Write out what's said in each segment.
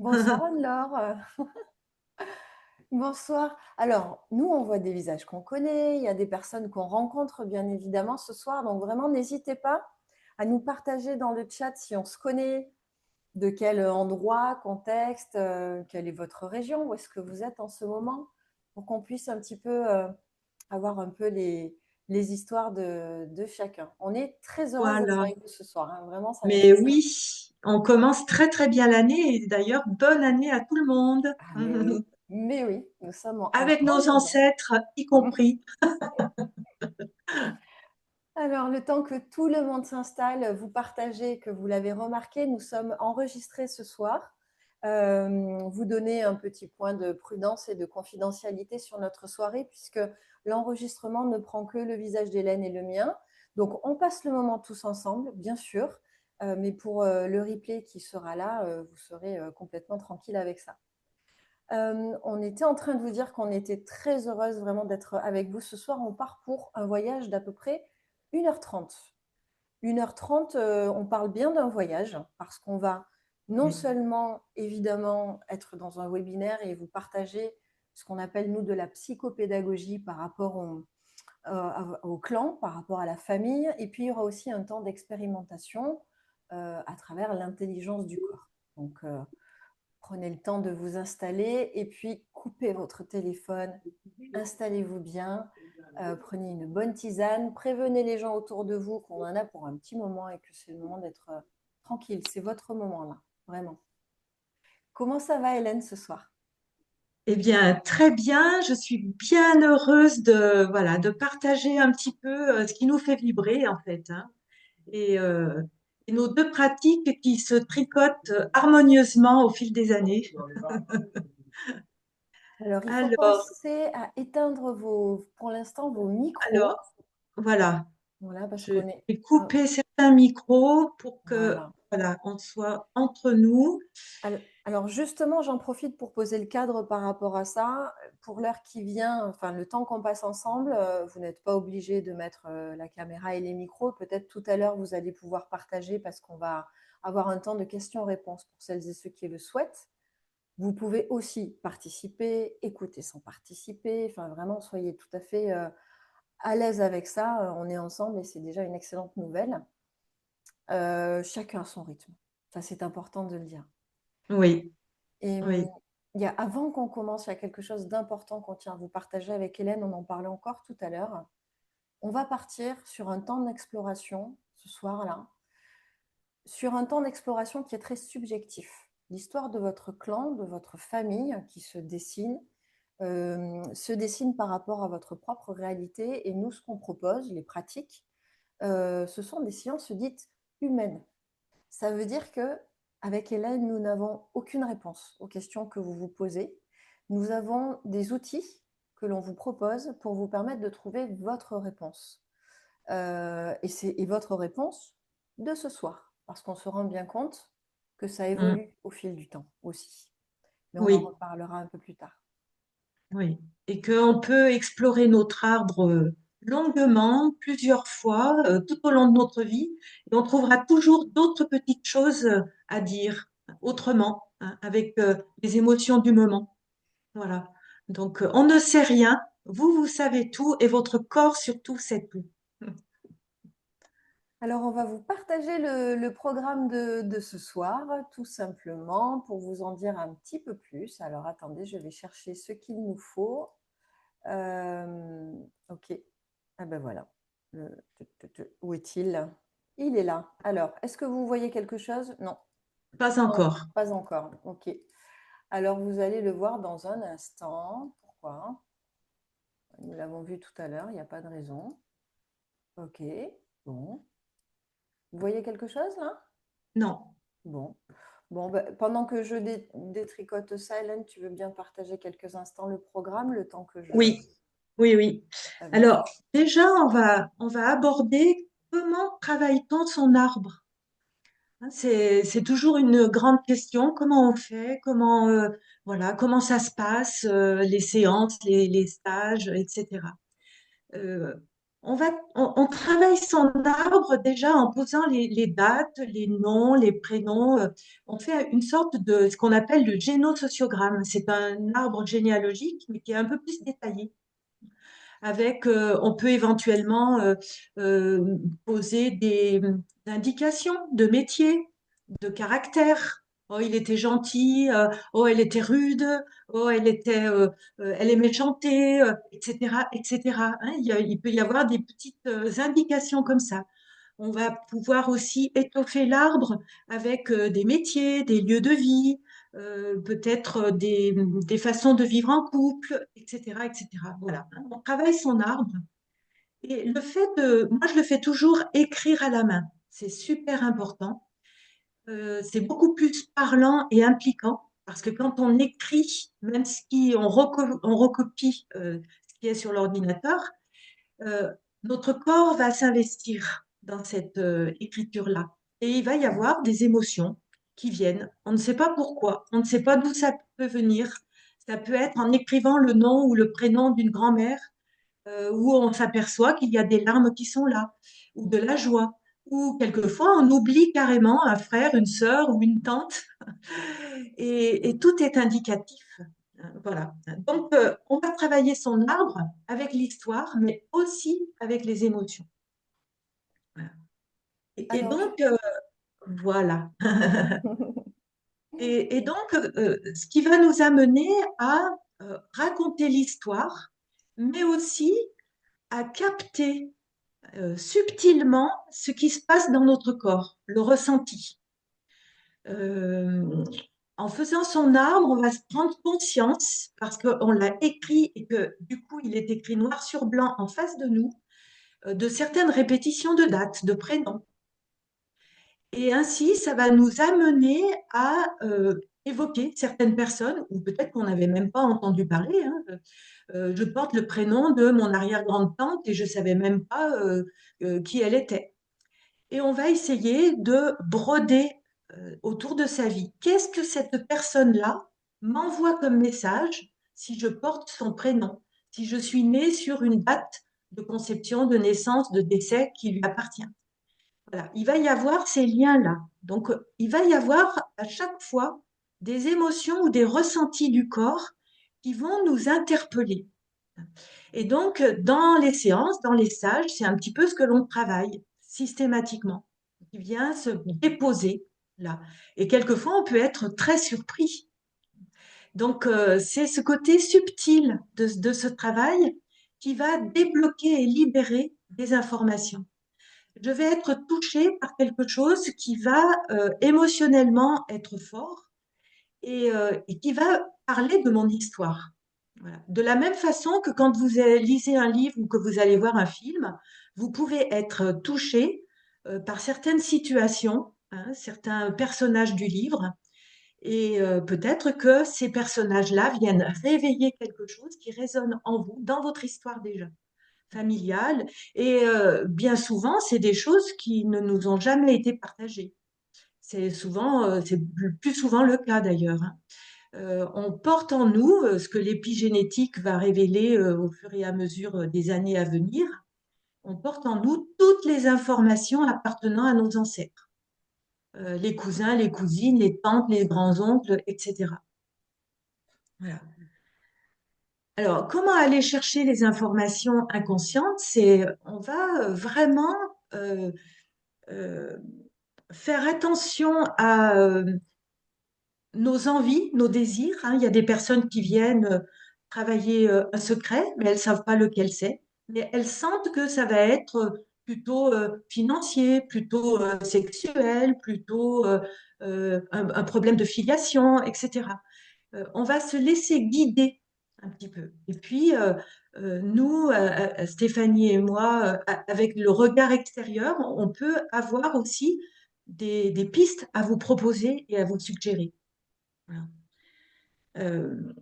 Bonsoir Anne-Laure. Bonsoir. Alors, nous, on voit des visages qu'on connaît, il y a des personnes qu'on rencontre bien évidemment ce soir, donc vraiment n'hésitez pas à nous partager dans le chat si on se connaît, de quel endroit, contexte, quelle est votre région, où est-ce que vous êtes en ce moment, pour qu'on puisse un petit peu avoir un peu les histoires de chacun. On est très heureuse d'être Voilà. avec vous ce soir, hein. Vraiment, ça nous Mais fait plaisir. oui, on commence très très bien l'année et d'ailleurs, bonne année à tout le monde, Ah mais oui, nous sommes en avec plein nos dedans. ancêtres y compris. Alors, le temps que tout le monde s'installe, vous partagez que vous l'avez remarqué, nous sommes enregistrés ce soir. Vous donnez un petit point de prudence et de confidentialité sur notre soirée, puisque l'enregistrement ne prend que le visage d'Hélène et le mien. Donc, on passe le moment tous ensemble, bien sûr, mais pour le replay qui sera là, vous serez complètement tranquille avec ça. On était en train de vous dire qu'on était très heureuse vraiment d'être avec vous ce soir. On part pour un voyage d'à peu près 1h30. 1h30, on parle bien d'un voyage parce qu'on va non Oui. seulement évidemment être dans un webinaire et vous partager ce qu'on appelle nous de la psychopédagogie par rapport au clan, par rapport à la famille, et puis il y aura aussi un temps d'expérimentation à travers l'intelligence du corps. Donc, prenez le temps de vous installer et puis coupez votre téléphone, installez-vous bien, prenez une bonne tisane, prévenez les gens autour de vous qu'on en a pour un petit moment et que c'est le moment d'être tranquille. C'est votre moment là, vraiment. Comment ça va Hélène ce soir? Eh bien, très bien. Je suis bien heureuse de voilà de partager un petit peu ce qui nous fait vibrer en fait, hein, et, euh, et nos deux pratiques qui se tricotent harmonieusement au fil des années. Alors il faut Alors, penser à éteindre pour l'instant vos micros. alors, voilà. Voilà, parce Je qu'on est. vais couper certains micros pour que Voilà. voilà, on soit entre nous. Alors justement, j'en profite pour poser le cadre par rapport à ça. Pour l'heure qui vient, enfin le temps qu'on passe ensemble, vous n'êtes pas obligé de mettre la caméra et les micros. Peut-être tout à l'heure, vous allez pouvoir partager parce qu'on va avoir un temps de questions-réponses pour celles et ceux qui le souhaitent. Vous pouvez aussi participer, écouter sans participer. Enfin, vraiment, soyez tout à fait à l'aise avec ça. On est ensemble et c'est déjà une excellente nouvelle. Chacun a son rythme. Ça, c'est important de le dire. Oui, Et oui, avant qu'on commence, il y a quelque chose d'important qu'on tient à vous partager avec Hélène. On en parlait encore tout à l'heure. On va partir sur un temps d'exploration ce soir-là, sur un temps d'exploration qui est très subjectif. L'histoire de votre clan, de votre famille qui se dessine par rapport à votre propre réalité. Et nous, ce qu'on propose, les pratiques, ce sont des sciences dites humaines. Ça veut dire que avec Hélène, nous n'avons aucune réponse aux questions que vous vous posez. Nous avons des outils que l'on vous propose pour vous permettre de trouver votre réponse. Et votre réponse de ce soir, parce qu'on se rend bien compte que ça mm, évolue au fil du temps aussi. Mais on en oui, reparlera un peu plus tard. oui. Et qu'on peut explorer notre arbre longuement, plusieurs fois, tout au long de notre vie, et on trouvera toujours d'autres petites choses à dire autrement, hein, avec les émotions du moment. Voilà. Donc, on ne sait rien, vous, vous savez tout, et votre corps surtout sait tout. Alors, on va vous partager le programme de ce soir, tout simplement, pour vous en dire un petit peu plus. Alors, attendez, je vais chercher ce qu'il nous faut. Ok. Ah ben voilà. Où est-il? Il est là. Alors, est-ce que vous voyez quelque chose? Non. Pas Non, encore. pas encore. Ok. Alors, vous allez le voir dans un instant. Pourquoi? Nous l'avons vu tout à l'heure, il n'y a pas de raison. Ok. Bon. Vous voyez quelque chose là? Non. Bon. Bon, ben, pendant que je détricote ça, Hélène, tu veux bien partager quelques instants le programme, le temps que je. Oui, oui, oui. Ah ben, Alors, déjà, on va aborder comment travaille-t-on son arbre? Hein, c'est toujours une grande question. Comment on fait? Voilà, comment ça se passe, les séances, les stages, etc. on travaille son arbre déjà en posant les dates, les noms, les prénoms. On fait une sorte de ce qu'on appelle le génosociogramme. C'est un arbre généalogique, mais qui est un peu plus détaillé. Avec, on peut éventuellement poser des indications de métier, de caractère. Oh, il était gentil, oh, elle était rude, oh, elle aimait chanter, etc., etc. Hein, il peut y avoir des petites indications comme ça. On va pouvoir aussi étoffer l'arbre avec des métiers, des lieux de vie, peut-être des façons de vivre en couple, etc., etc. Voilà, on travaille son arbre. Et moi je le fais toujours écrire à la main. C'est super important. C'est beaucoup plus parlant et impliquant parce que quand on écrit, même si on recopie ce qui est sur l'ordinateur, euh, notre corps va s'investir dans cette écriture-là. Et il va y avoir des émotions qui viennent. On ne sait pas pourquoi, on ne sait pas d'où ça peut venir. Ça peut être en écrivant le nom ou le prénom d'une grand-mère, où on s'aperçoit qu'il y a des larmes qui sont là, ou de la joie, ou quelquefois on oublie carrément un frère, une sœur ou une tante, et tout est indicatif. Voilà. Donc, on va travailler son arbre avec l'histoire, mais aussi avec les émotions. Voilà. Et Alors, donc, voilà. Et donc, ce qui va nous amener à raconter l'histoire, mais aussi à capter subtilement ce qui se passe dans notre corps, le ressenti. Euh, En faisant son arbre, on va se prendre conscience, parce qu'on l'a écrit et que du coup, il est écrit noir sur blanc en face de nous, de certaines répétitions de dates, de prénoms. Et ainsi, ça va nous amener à évoquer certaines personnes, ou peut-être qu'on n'avait même pas entendu parler. Hein. Je porte le prénom de mon arrière-grande-tante et je ne savais même pas qui elle était. Et on va essayer de broder autour de sa vie. Qu'est-ce que cette personne-là m'envoie comme message si je porte son prénom, si je suis née sur une date de conception, de naissance, de décès qui lui appartient. Voilà, il va y avoir ces liens-là. Donc, il va y avoir à chaque fois des émotions ou des ressentis du corps qui vont nous interpeller. Et donc, dans les séances, dans les stages, c'est un petit peu ce que l'on travaille systématiquement. Il vient se déposer là. Et quelquefois, on peut être très surpris. Donc, c'est ce côté subtil de ce travail qui va débloquer et libérer des informations. Je vais être touchée par quelque chose qui va émotionnellement être fort et qui va parler de mon histoire. Voilà. De la même façon que quand vous lisez un livre ou que vous allez voir un film, vous pouvez être touché par certaines situations, hein, certains personnages du livre, et peut-être que ces personnages-là viennent réveiller quelque chose qui résonne en vous, dans votre histoire déjà familiale. Et bien souvent, c'est des choses qui ne nous ont jamais été partagées. C'est plus souvent le cas d'ailleurs. Hein. On porte en nous ce que l'épigénétique va révéler au fur et à mesure des années à venir. On porte en nous toutes les informations appartenant à nos ancêtres, les cousins, les cousines, les tantes, les grands-oncles, etc. Voilà. Alors, comment aller chercher les informations inconscientes? On va vraiment euh, euh, faire attention à nos envies, nos désirs. Hein. Il y a des personnes qui viennent travailler un secret, mais elles ne savent pas lequel c'est. Mais elles sentent que ça va être plutôt financier, plutôt sexuel, plutôt un problème de filiation, etc. On va se laisser guider un petit peu. Et puis, nous, Stéphanie et moi, avec le regard extérieur, on peut avoir aussi des pistes à vous proposer et à vous suggérer. Voilà. Euh,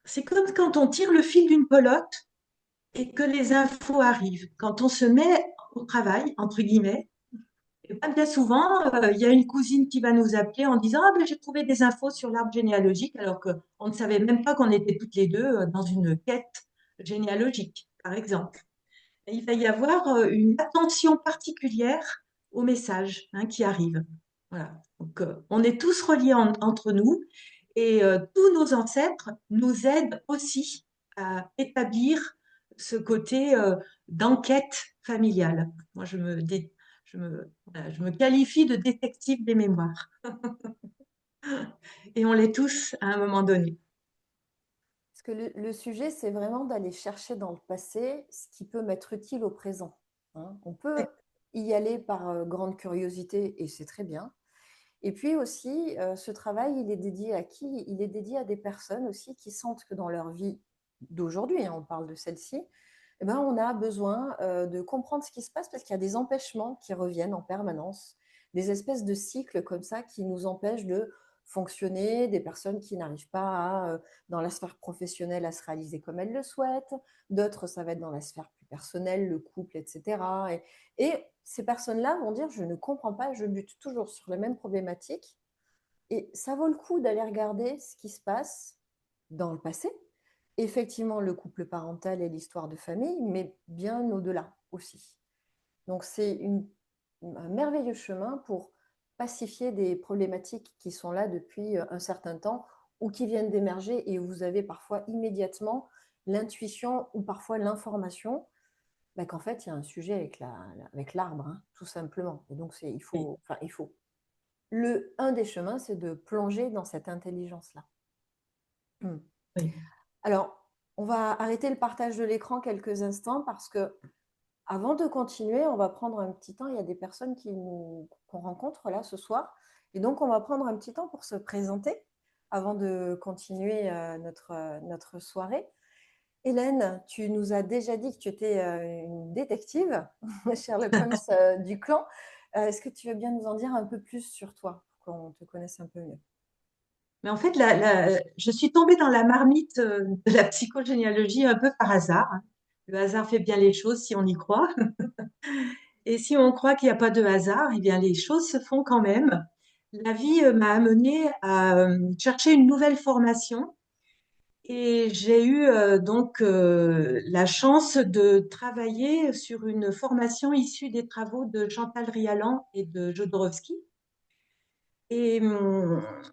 c'est comme quand on tire le fil d'une pelote et que les infos arrivent. Quand on se met au travail, entre guillemets, et bien souvent, il y a une cousine qui va nous appeler en disant ah, ben, j'ai trouvé des infos sur l'arbre généalogique, alors qu'on ne savait même pas qu'on était toutes les deux dans une quête généalogique, par exemple. Et il va y avoir une attention particulière aux messages qui arrivent. Voilà. Donc, on est tous reliés entre nous et tous nos ancêtres nous aident aussi à établir ce côté d'enquête familiale. Moi, voilà, je me qualifie de détective des mémoires et on l'est tous à un moment donné. Parce que le sujet, c'est vraiment d'aller chercher dans le passé ce qui peut m'être utile au présent. Hein. On peut y aller par grande curiosité et c'est très bien. Et puis aussi, ce travail, il est dédié à qui? Il est dédié à des personnes aussi qui sentent que dans leur vie d'aujourd'hui, hein, on parle de celle-ci, eh ben, on a besoin de comprendre ce qui se passe parce qu'il y a des empêchements qui reviennent en permanence, des espèces de cycles comme ça qui nous empêchent de fonctionner, des personnes qui n'arrivent pas dans la sphère professionnelle à se réaliser comme elles le souhaitent, d'autres ça va être dans la sphère plus personnelle, le couple, etc. Et ces personnes-là vont dire je ne comprends pas, je bute toujours sur les mêmes problématiques et ça vaut le coup d'aller regarder ce qui se passe dans le passé, effectivement le couple parental et l'histoire de famille, mais bien au-delà aussi. Donc c'est un merveilleux chemin pour pacifier des problématiques qui sont là depuis un certain temps ou qui viennent d'émerger et où vous avez parfois immédiatement l'intuition ou parfois l'information bah, qu'en fait il y a un sujet avec l'arbre, hein, tout simplement. Et donc Oui, il faut. Un des chemins, c'est de plonger dans cette intelligence-là. Hmm. oui. Alors, on va arrêter le partage de l'écran quelques instants parce que avant de continuer, on va prendre un petit temps. Il y a des personnes qu'on rencontre là ce soir. Et donc, on va prendre un petit temps pour se présenter avant de continuer notre soirée. Hélène, tu nous as déjà dit que tu étais une détective, Sherlock Holmes du clan. Est-ce que tu veux bien nous en dire un peu plus sur toi pour qu'on te connaisse un peu mieux? Mais en fait, je suis tombée dans la marmite de la psychogénéalogie un peu par hasard. Le hasard fait bien les choses si on y croit. Et si on croit qu'il n'y a pas de hasard, eh bien, les choses se font quand même. La vie m'a amenée à chercher une nouvelle formation et j'ai eu la chance de travailler sur une formation issue des travaux de Chantal Rialan et de Jodorowsky. Et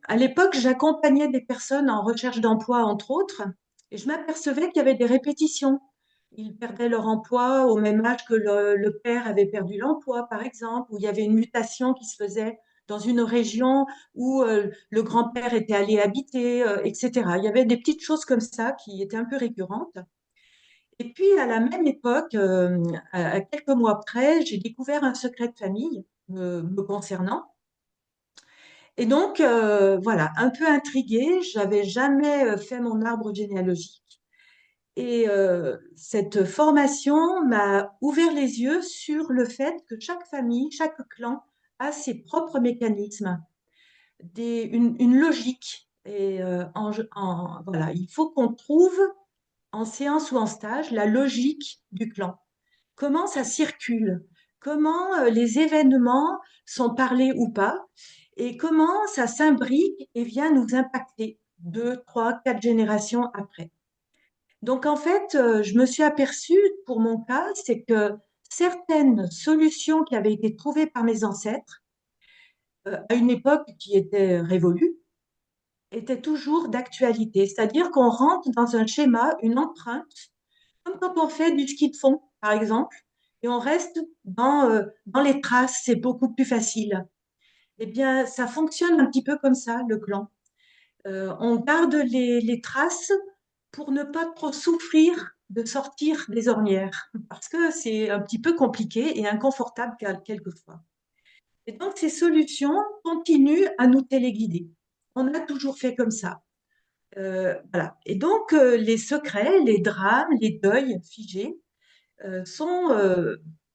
à l'époque, j'accompagnais des personnes en recherche d'emploi, entre autres, et je m'apercevais qu'il y avait des répétitions. Ils perdaient leur emploi au même âge que le père avait perdu l'emploi, par exemple, ou il y avait une mutation qui se faisait dans une région où le grand-père était allé habiter, etc. Il y avait des petites choses comme ça qui étaient un peu récurrentes. Et puis, à la même époque, à quelques mois près, j'ai découvert un secret de famille me concernant. Et donc, voilà, un peu intriguée, j'avais jamais fait mon arbre généalogique. Et cette formation m'a ouvert les yeux sur le fait que chaque famille, chaque clan a ses propres mécanismes, une logique. Et voilà, il faut qu'on trouve en séance ou en stage la logique du clan. Comment ça circule? Comment les événements sont parlés ou pas? Et comment ça s'imbrique et vient nous impacter 2, 3, 4 générations après? Donc en fait, je me suis aperçue pour mon cas, c'est que certaines solutions qui avaient été trouvées par mes ancêtres à une époque qui était révolue étaient toujours d'actualité. C'est-à-dire qu'on rentre dans un schéma, une empreinte comme quand on fait du ski de fond, par exemple, et on reste dans les traces, c'est beaucoup plus facile. Eh bien, ça fonctionne un petit peu comme ça, le clan. On garde les traces pour ne pas trop souffrir de sortir des ornières, parce que c'est un petit peu compliqué et inconfortable quelquefois. Et donc, ces solutions continuent à nous téléguider. On a toujours fait comme ça. Voilà. Et donc, les secrets, les drames, les deuils figés, sont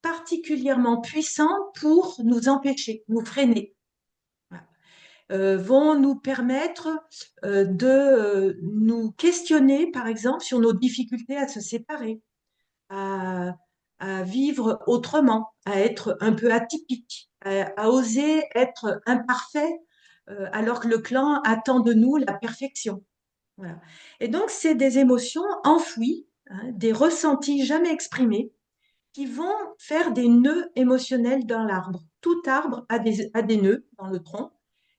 particulièrement puissants pour nous empêcher, nous freiner, voilà. Vont nous permettre nous questionner, par exemple, sur nos difficultés à se séparer, à, à vivre autrement, à être un peu atypique, à oser être imparfait, alors que le clan attend de nous la perfection. Voilà. Et donc, c'est des émotions enfouies, des ressentis jamais exprimés qui vont faire des nœuds émotionnels dans l'arbre. Tout arbre a des nœuds dans le tronc.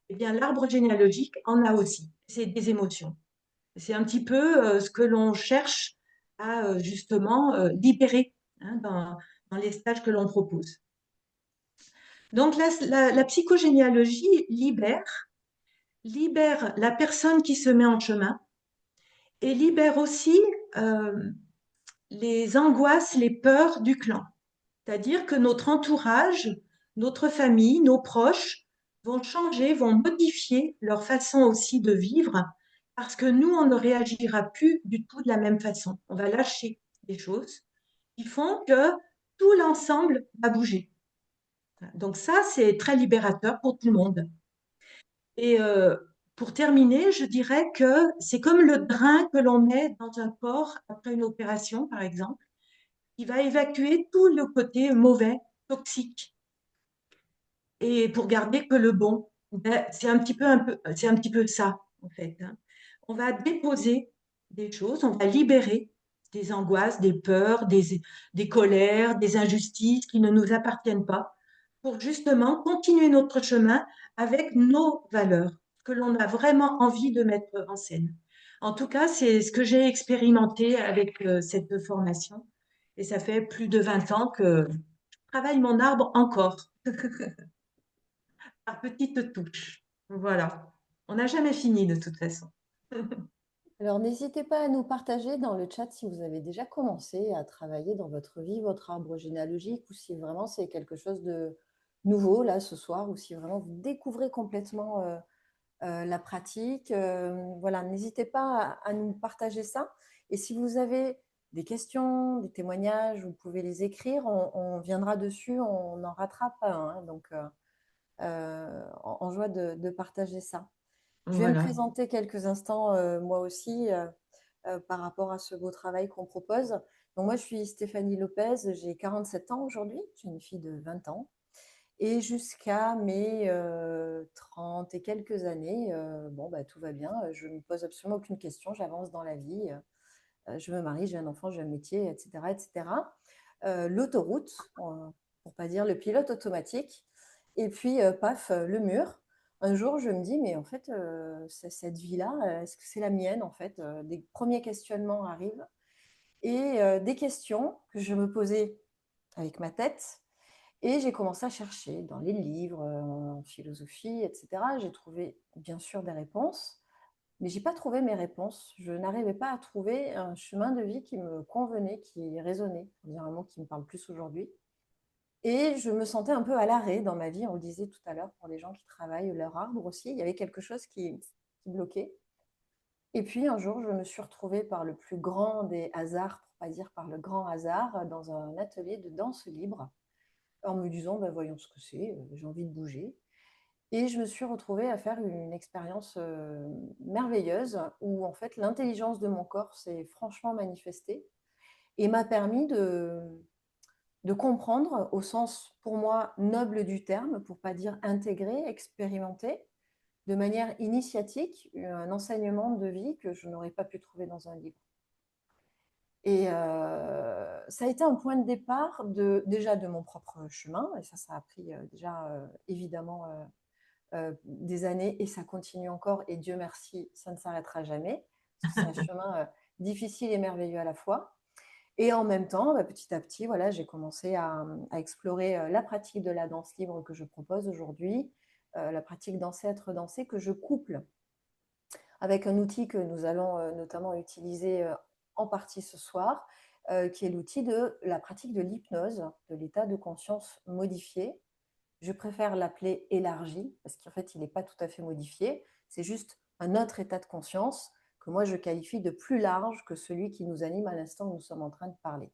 Eh bien, l'arbre généalogique en a aussi. C'est des émotions. C'est un petit peu ce que l'on cherche à justement libérer, hein, dans les stages que l'on propose. Donc la psychogénéalogie libère la personne qui se met en chemin et libère aussi euh, les angoisses, les peurs du clan. C'est-à-dire que notre entourage, notre famille, nos proches vont changer, vont modifier leur façon aussi de vivre parce que nous, on ne réagira plus du tout de la même façon. On va lâcher des choses qui font que tout l'ensemble va bouger. Donc ça, c'est très libérateur pour tout le monde. Et pour terminer, je dirais que c'est comme le drain que l'on met dans un corps après une opération, par exemple, qui va évacuer tout le côté mauvais, toxique, et pour garder que le bon. Ben, c'est un petit peu ça, en fait, hein. On va déposer des choses, on va libérer des angoisses, des peurs, des colères, des injustices qui ne nous appartiennent pas, pour justement continuer notre chemin avec nos valeurs, que l'on a vraiment envie de mettre en scène. En tout cas, c'est ce que j'ai expérimenté avec cette formation. Et ça fait plus de 20 ans que je travaille mon arbre encore, par petites touches. Voilà. On n'a jamais fini de toute façon. Alors, n'hésitez pas à nous partager dans le chat si vous avez déjà commencé à travailler dans votre vie, votre arbre généalogique, ou si vraiment c'est quelque chose de nouveau là ce soir, ou si vraiment vous découvrez complètement la pratique. Voilà, n'hésitez pas à nous partager ça. Et si vous avez des questions, des témoignages, vous pouvez les écrire. On viendra dessus, on n'en rattrape pas un, hein. Donc, en joie de partager ça. Je vais me Voilà. présenter quelques instants, moi aussi, par rapport à ce beau travail qu'on propose. Donc, moi, je suis Stéphanie Lopez, j'ai 47 ans aujourd'hui, j'ai une fille de 20 ans. Et jusqu'à mes 30 et quelques années, bon, bah, tout va bien. Je ne me pose absolument aucune question. J'avance dans la vie. Je me marie, j'ai un enfant, j'ai un métier, etc. etc. L'autoroute, pour ne pas dire le pilote automatique. Et puis, paf, le mur. Un jour, je me dis, mais en fait, cette vie-là, est-ce que c'est la mienne en fait? Des premiers questionnements arrivent. Et des questions que je me posais avec ma tête, et j'ai commencé à chercher dans les livres, en philosophie, etc. J'ai trouvé bien sûr des réponses, mais je n'ai pas trouvé mes réponses. Je n'arrivais pas à trouver un chemin de vie qui me convenait, qui résonnait, pour dire un mot qui me parle plus aujourd'hui. Et je me sentais un peu à l'arrêt dans ma vie, on le disait tout à l'heure, pour les gens qui travaillent leur arbre aussi. Il y avait quelque chose qui bloquait. Et puis un jour, je me suis retrouvée par le plus grand des hasards, pour pas dire par le grand hasard, dans un atelier de danse libre, en me disant, ben, voyons ce que c'est, j'ai envie de bouger. Et je me suis retrouvée à faire une expérience merveilleuse où en fait l'intelligence de mon corps s'est franchement manifestée et m'a permis de comprendre au sens pour moi noble du terme, pour pas dire intégré, expérimenté, de manière initiatique, un enseignement de vie que je n'aurais pas pu trouver dans un livre. Et ça a été un point de départ déjà de mon propre chemin, et ça a pris déjà évidemment des années, et ça continue encore, et Dieu merci, ça ne s'arrêtera jamais, parce que c'est un chemin difficile et merveilleux à la fois. Et en même temps, bah, petit à petit, voilà, j'ai commencé à explorer la pratique de la danse libre que je propose aujourd'hui, la pratique danser, être dansé, que je couple avec un outil que nous allons notamment utiliser en partie ce soir, qui est l'outil de la pratique de l'hypnose, de l'état de conscience modifié. Je préfère l'appeler élargi, parce qu'en fait, il n'est pas tout à fait modifié. C'est juste un autre état de conscience que moi, je qualifie de plus large que celui qui nous anime à l'instant où nous sommes en train de parler.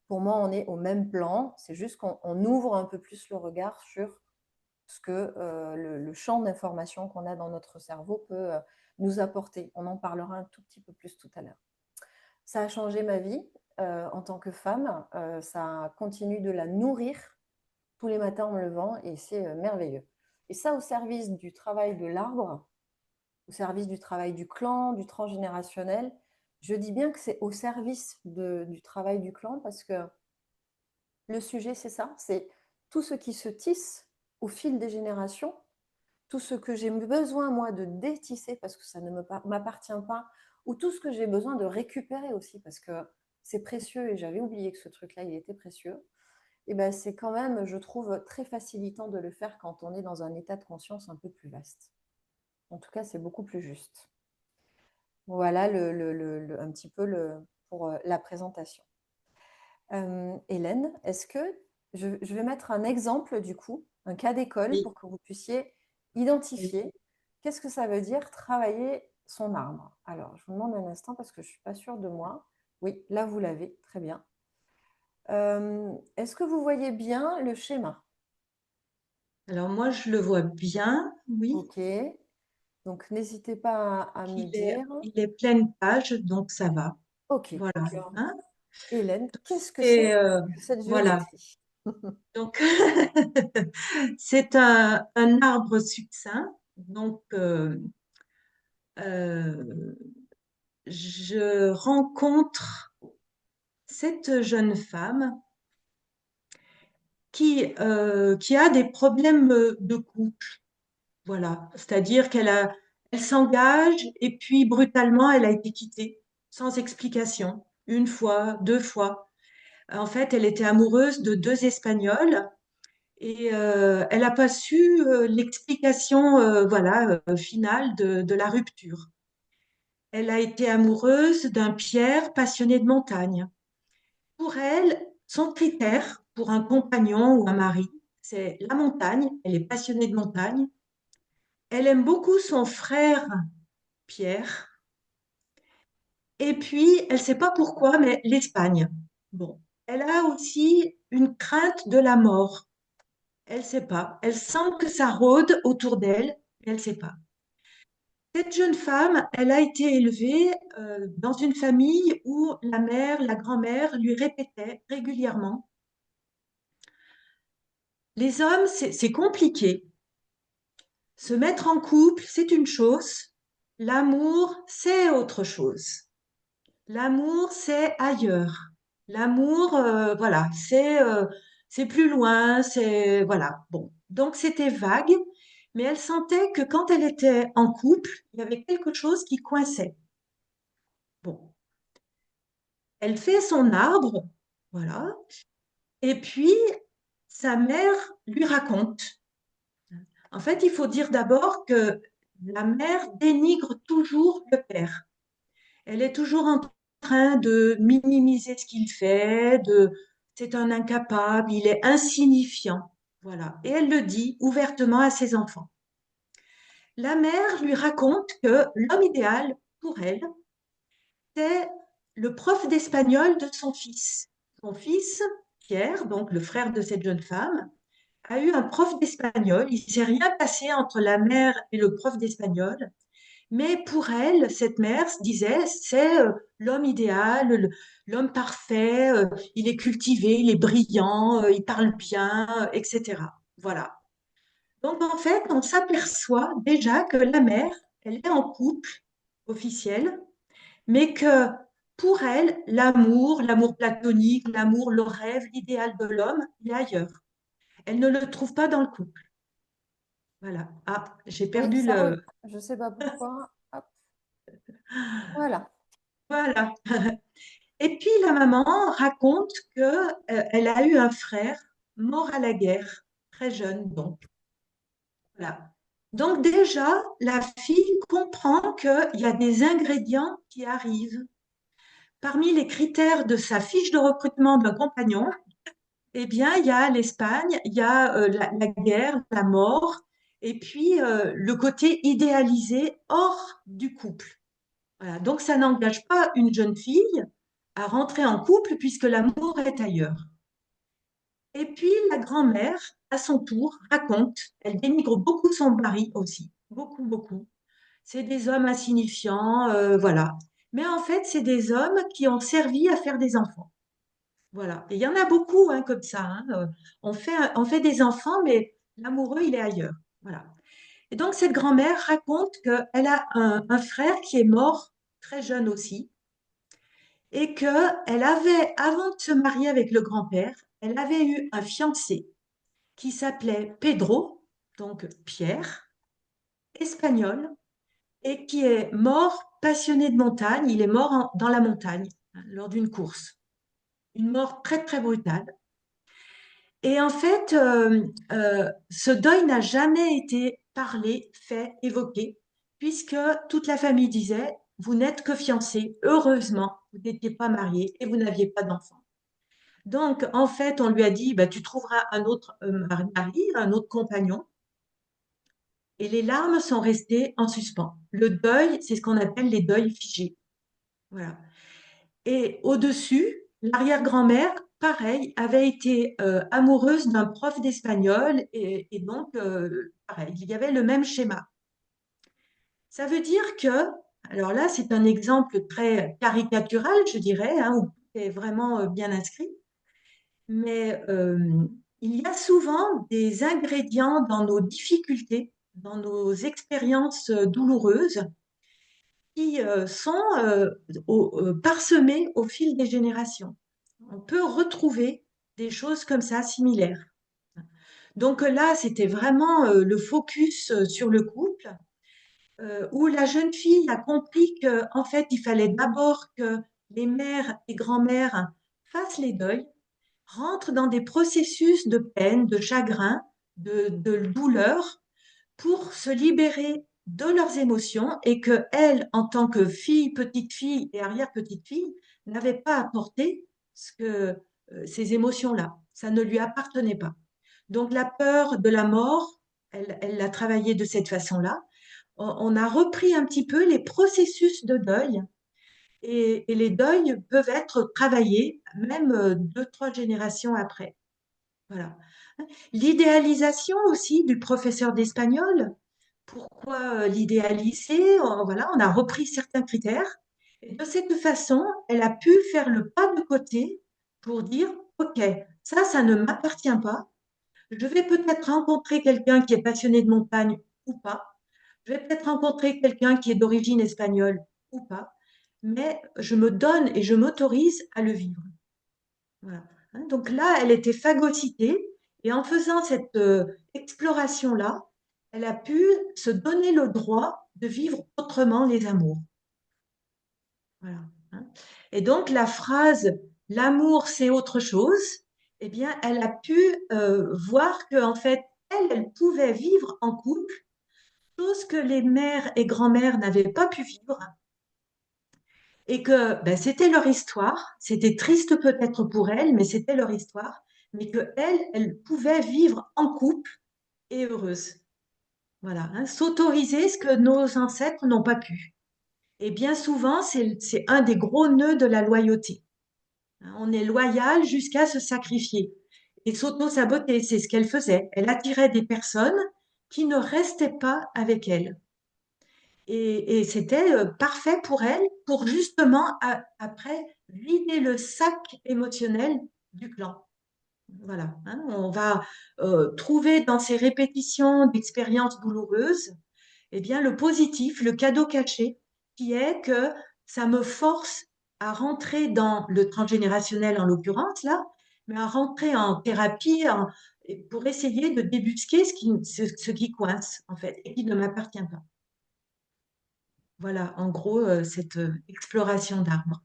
Pour moi, on est au même plan, c'est juste qu'on ouvre un peu plus le regard sur ce que le champ d'information qu'on a dans notre cerveau peut nous apporter. On en parlera un tout petit peu plus tout à l'heure. Ça a changé ma vie en tant que femme, ça continue de la nourrir tous les matins en me levant, et c'est merveilleux. Et ça, au service du travail de l'arbre, au service du travail du clan, du transgénérationnel. Je dis bien que c'est au service du travail du clan, parce que le sujet, c'est ça, c'est tout ce qui se tisse au fil des générations, tout ce que j'ai besoin, moi, de détisser parce que ça ne m'appartient pas, ou tout ce que j'ai besoin de récupérer aussi parce que c'est précieux et j'avais oublié que ce truc-là, il était précieux. Et ben, c'est quand même, je trouve, très facilitant de le faire quand on est dans un état de conscience un peu plus vaste. En tout cas, c'est beaucoup plus juste. Voilà un petit peu pour la présentation. Hélène, est-ce que je vais mettre un exemple du coup, un cas d'école Oui, pour que vous puissiez oui. identifier qu'est-ce que ça veut dire travailler son arbre. Alors, je vous demande un instant parce que je ne suis pas sûre de moi. Oui, là vous l'avez, très bien. Est-ce que vous voyez bien le schéma? Alors moi, je le vois bien, oui. Ok, donc n'hésitez pas à me dire. Il est pleine page, donc ça va. Ok, Voilà. alors Hein. Hélène, qu'est-ce que Et c'est que cette voilà. géométrie? Donc, c'est un arbre succinct. Donc, euh, je rencontre cette jeune femme qui a des problèmes de couple. Voilà. C'est-à-dire elle s'engage et puis brutalement, elle a été quittée sans explication. Une fois, deux fois. En fait, elle était amoureuse de deux Espagnols et elle n'a pas su l'explication voilà, finale de la rupture. Elle a été amoureuse d'un Pierre passionné de montagne. Pour elle, son critère pour un compagnon ou un mari, c'est la montagne. Elle est passionnée de montagne. Elle aime beaucoup son frère Pierre. Et puis, elle ne sait pas pourquoi, mais l'Espagne. Bon, elle a aussi une crainte de la mort. Elle ne sait pas. Elle sent que ça rôde autour d'elle, mais elle ne sait pas. Cette jeune femme, elle a été élevée dans une famille où la mère, la grand-mère lui répétait régulièrement, les hommes, c'est compliqué. Se mettre en couple, c'est une chose. L'amour, c'est autre chose. L'amour, c'est ailleurs. L'amour, voilà, c'est plus loin, c'est voilà. Bon, donc c'était vague, mais elle sentait que quand elle était en couple, il y avait quelque chose qui coinçait. Bon, elle fait son arbre, voilà, et puis sa mère lui raconte. En fait, il faut dire d'abord que la mère dénigre toujours le père. Elle est toujours en train de minimiser ce qu'il fait, c'est un incapable, il est insignifiant. Voilà. Et elle le dit ouvertement à ses enfants. La mère lui raconte que l'homme idéal pour elle, c'est le prof d'espagnol de son fils. Son fils, Pierre, donc le frère de cette jeune femme, a eu un prof d'espagnol. Il ne s'est rien passé entre la mère et le prof d'espagnol. Mais pour elle, cette mère se disait, c'est l'homme idéal, l'homme parfait, il est cultivé, il est brillant, il parle bien, etc. Voilà. Donc en fait, on s'aperçoit déjà que la mère, elle est en couple officiel, mais que pour elle, l'amour platonique, l'amour, le rêve, l'idéal de l'homme, il est ailleurs. Elle ne le trouve pas dans le couple. Voilà. Ah, j'ai Oui, perdu ça le... je ne sais pas pourquoi. Hop, voilà. Voilà. Et puis la maman raconte que elle a eu un frère mort à la guerre, très jeune donc. Voilà. Donc déjà, la fille comprend qu'il y a des ingrédients qui arrivent. Parmi les critères de sa fiche de recrutement d'un compagnon, eh bien, il y a l'Espagne, il y a la guerre, la mort, et puis le côté idéalisé hors du couple. Voilà. Donc ça n'engage pas une jeune fille à rentrer en couple puisque l'amour est ailleurs. Et puis la grand-mère, à son tour, raconte, elle dénigre beaucoup son mari aussi, beaucoup, beaucoup. C'est des hommes insignifiants, voilà. Mais en fait, c'est des hommes qui ont servi à faire des enfants. Voilà. Et il y en a beaucoup hein, comme ça. Hein. On fait des enfants, mais l'amoureux, il est ailleurs. Voilà. Et donc, cette grand-mère raconte qu'elle a un frère qui est mort très jeune aussi et qu'elle avait, avant de se marier avec le grand-père, elle avait eu un fiancé qui s'appelait Pedro, donc Pierre, espagnol, et qui est mort passionné de montagne. Il est mort dans la montagne lors d'une course. Une mort très, très brutale. Et en fait, ce deuil n'a jamais été parlé, fait, évoqué, puisque toute la famille disait, vous n'êtes que fiancés, heureusement, vous n'étiez pas mariés et vous n'aviez pas d'enfants. Donc, en fait, on lui a dit, bah, tu trouveras un autre mari, un autre compagnon, et les larmes sont restées en suspens. Le deuil, c'est ce qu'on appelle les deuils figés. Voilà. Et au-dessus, l'arrière-grand-mère, pareil, avait été amoureuse d'un prof d'espagnol et donc, pareil, il y avait le même schéma. Ça veut dire que, alors là, c'est un exemple très caricatural, je dirais, hein, où c'est vraiment bien inscrit, mais il y a souvent des ingrédients dans nos difficultés, dans nos expériences douloureuses, qui sont parsemés au fil des générations. On peut retrouver des choses comme ça similaires. Donc là, c'était vraiment le focus sur le couple, où la jeune fille a compris qu'en fait, il fallait d'abord que les mères et grands-mères fassent les deuils, rentrent dans des processus de peine, de chagrin, de douleur, pour se libérer de leurs émotions et que elle, en tant que fille, petite fille et arrière-petite fille, n'avait pas apporté ces émotions-là. Ça ne lui appartenait pas. Donc la peur de la mort, elle l'a travaillé de cette façon-là. On a repris un petit peu les processus de deuil et les deuils peuvent être travaillés même deux, trois générations après. Voilà. L'idéalisation aussi du professeur d'espagnol. Pourquoi l'idéaliser? Voilà, on a repris certains critères. Et de cette façon, elle a pu faire le pas de côté pour dire, OK, ça ne m'appartient pas. Je vais peut-être rencontrer quelqu'un qui est passionné de montagne ou pas. Je vais peut-être rencontrer quelqu'un qui est d'origine espagnole ou pas. Mais je me donne et je m'autorise à le vivre. Voilà. Hein, donc là, elle était phagocytée et en faisant cette exploration-là, elle a pu se donner le droit de vivre autrement les amours. Voilà. Hein. Et donc la phrase «l'amour, c'est autre chose», eh bien, elle a pu voir que en fait, elle pouvait vivre en couple, chose que les mères et grand-mères n'avaient pas pu vivre, et que ben, c'était leur histoire. C'était triste peut-être pour elles, mais c'était leur histoire. Mais que elle pouvait vivre en couple et heureuse. Voilà, hein, s'autoriser ce que nos ancêtres n'ont pas pu. Et bien souvent, c'est un des gros nœuds de la loyauté. Hein, on est loyal jusqu'à se sacrifier. Et s'auto-saboter, c'est ce qu'elle faisait. Elle attirait des personnes qui ne restaient pas avec elle. Et c'était parfait pour elle, pour justement, après, vider le sac émotionnel du clan. Voilà, hein, on va trouver dans ces répétitions d'expériences douloureuses, eh bien, le positif, le cadeau caché, qui est que ça me force à rentrer dans le transgénérationnel en l'occurrence là, mais à rentrer en thérapie pour essayer de débusquer ce qui coince en fait et qui ne m'appartient pas. Voilà, en gros, cette exploration d'arbres.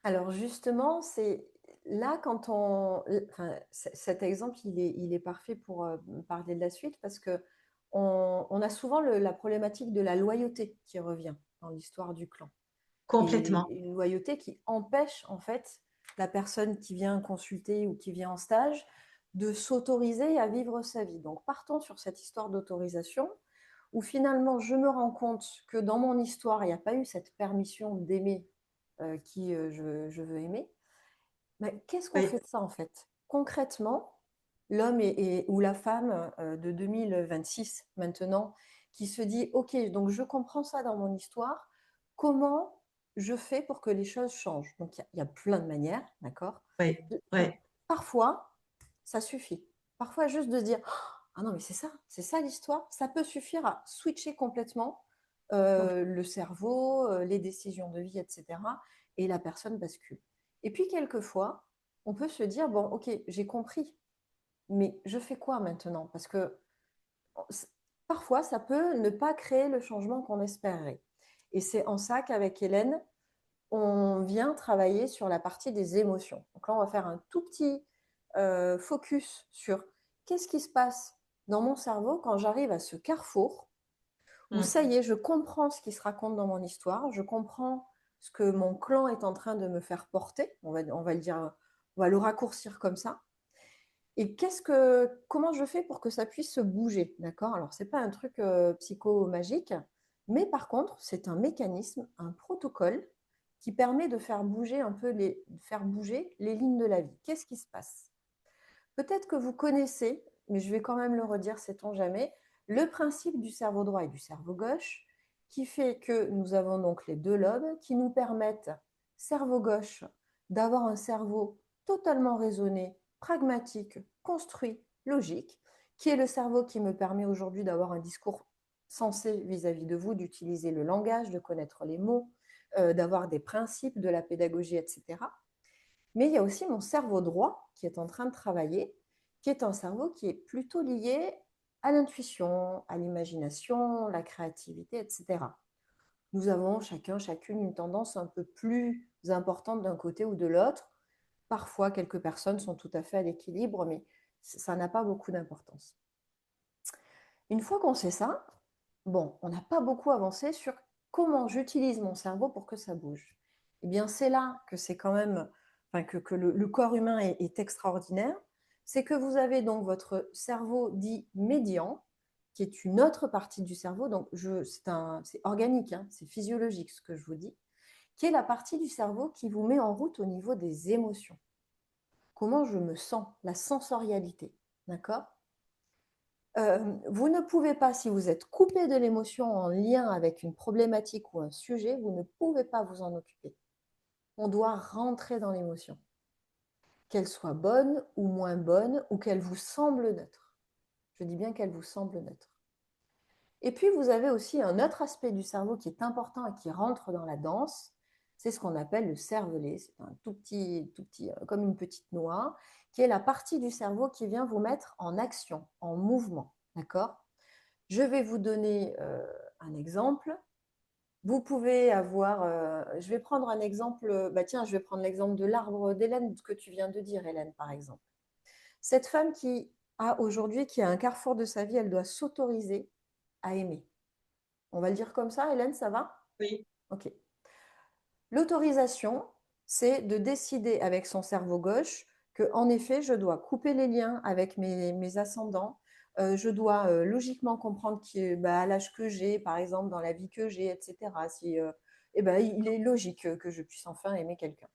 Alors justement, c'est là quand enfin, cet exemple, il est parfait pour parler de la suite parce que on a souvent la problématique de la loyauté qui revient dans l'histoire du clan. Et Complètement. une loyauté qui empêche en fait la personne qui vient consulter ou qui vient en stage de s'autoriser à vivre sa vie. Donc partons sur cette histoire d'autorisation où finalement je me rends compte que dans mon histoire, il n'y a pas eu cette permission d'aimer qui je veux aimer. Mais qu'est-ce qu'on Oui, fait de ça en fait? Concrètement, l'homme ou la femme de 2026 maintenant qui se dit, OK, donc je comprends ça dans mon histoire, comment je fais pour que les choses changent? Donc il y a plein de manières, d'accord? oui, oui. Parfois, ça suffit. Parfois, juste de se dire, ah non, mais c'est ça l'histoire, ça peut suffire à switcher complètement le cerveau, les décisions de vie, etc. Et la personne bascule. Et puis, quelquefois, on peut se dire, bon, ok, j'ai compris, mais je fais quoi maintenant? Parce que parfois, ça peut ne pas créer le changement qu'on espérait. Et c'est en ça qu'avec Hélène, on vient travailler sur la partie des émotions. Donc là, on va faire un tout petit focus sur qu'est-ce qui se passe dans mon cerveau quand j'arrive à ce carrefour où ça Mm. y est, je comprends ce qui se raconte dans mon histoire, je comprends ce que mon clan est en train de me faire porter, on va le dire, on va le raccourcir comme ça. Et comment je fais pour que ça puisse se bouger, d'accord? Alors, c'est pas un truc psycho-magique, mais par contre, c'est un mécanisme, un protocole qui permet de faire bouger un peu faire bouger les lignes de la vie. Qu'est-ce qui se passe? Peut-être que vous connaissez, mais je vais quand même le redire, sait-on jamais, le principe du cerveau droit et du cerveau gauche, qui fait que nous avons donc les deux lobes qui nous permettent, cerveau gauche, d'avoir un cerveau totalement raisonné, pragmatique, construit, logique, qui est le cerveau qui me permet aujourd'hui d'avoir un discours sensé vis-à-vis de vous, d'utiliser le langage, de connaître les mots, d'avoir des principes, de la pédagogie, etc. Mais il y a aussi mon cerveau droit qui est en train de travailler, qui est un cerveau qui est plutôt lié à l'intuition, à l'imagination, la créativité, etc. Nous avons chacune une tendance un peu plus importante d'un côté ou de l'autre. Parfois, quelques personnes sont tout à fait à l'équilibre, mais ça n'a pas beaucoup d'importance. Une fois qu'on sait ça, bon, on n'a pas beaucoup avancé sur comment j'utilise mon cerveau pour que ça bouge. Eh bien, c'est là que c'est quand même, enfin, que le corps humain est extraordinaire. C'est que vous avez donc votre cerveau dit médian, qui est une autre partie du cerveau. Donc, c'est organique, hein, c'est physiologique ce que je vous dis, qui est la partie du cerveau qui vous met en route au niveau des émotions. Comment je me sens, la sensorialité, d'accord? Vous ne pouvez pas, si vous êtes coupé de l'émotion en lien avec une problématique ou un sujet, vous ne pouvez pas vous en occuper. On doit rentrer dans l'émotion, qu'elle soit bonne ou moins bonne, ou qu'elle vous semble neutre. Je dis bien qu'elle vous semble neutre. Et puis, vous avez aussi un autre aspect du cerveau qui est important et qui rentre dans la danse, c'est ce qu'on appelle le cervelet. C'est un tout petit, comme une petite noix, qui est la partie du cerveau qui vient vous mettre en action, en mouvement. D'accord? Je vais vous donner un exemple. Vous pouvez avoir, je vais prendre un exemple, bah tiens, je vais prendre l'exemple de l'arbre d'Hélène, que tu viens de dire, Hélène, par exemple. Cette femme qui a un carrefour de sa vie, elle doit s'autoriser à aimer. On va le dire comme ça, Hélène, ça va? Oui. Ok. L'autorisation, c'est de décider avec son cerveau gauche que, en effet, je dois couper les liens avec mes ascendants. Je dois logiquement comprendre à l'âge que j'ai, par exemple, dans la vie que j'ai, etc. Il est logique que je puisse enfin aimer quelqu'un.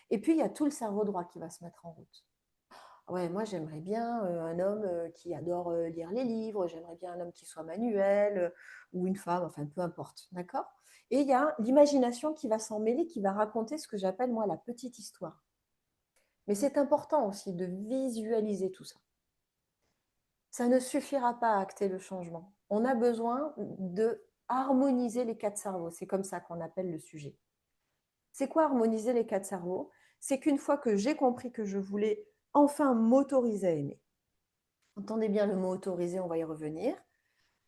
Et puis, il y a tout le cerveau droit qui va se mettre en route. Ouais, moi, j'aimerais bien un homme qui adore lire les livres, j'aimerais bien un homme qui soit manuel ou une femme, enfin, peu importe, d'accord? Et il y a l'imagination qui va s'en mêler, qui va raconter ce que j'appelle, moi, la petite histoire. Mais c'est important aussi de visualiser tout ça. Ça ne suffira pas à acter le changement. On a besoin de harmoniser les quatre cerveaux. C'est comme ça qu'on appelle le sujet. C'est quoi harmoniser les quatre cerveaux? C'est qu'une fois que j'ai compris que je voulais enfin m'autoriser à aimer, entendez bien le mot autoriser, on va y revenir,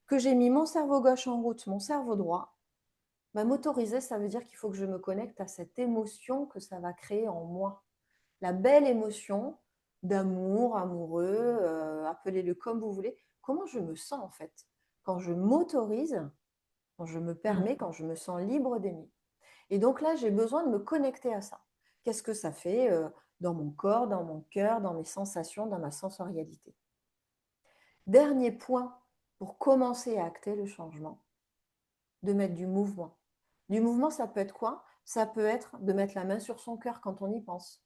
que j'ai mis mon cerveau gauche en route, mon cerveau droit, bah, m'autoriser, ça veut dire qu'il faut que je me connecte à cette émotion que ça va créer en moi. La belle émotion d'amour, amoureux, appelez-le comme vous voulez. Comment je me sens en fait quand je m'autorise, quand je me Mm. permets, quand je me sens libre d'aimer. Et donc là, j'ai besoin de me connecter à ça. Qu'est-ce que ça fait dans mon corps, dans mon cœur, dans mes sensations, dans ma sensorialité? Dernier point pour commencer à acter le changement, de mettre du mouvement. Du mouvement, ça peut être quoi? Ça peut être de mettre la main sur son cœur quand on y pense.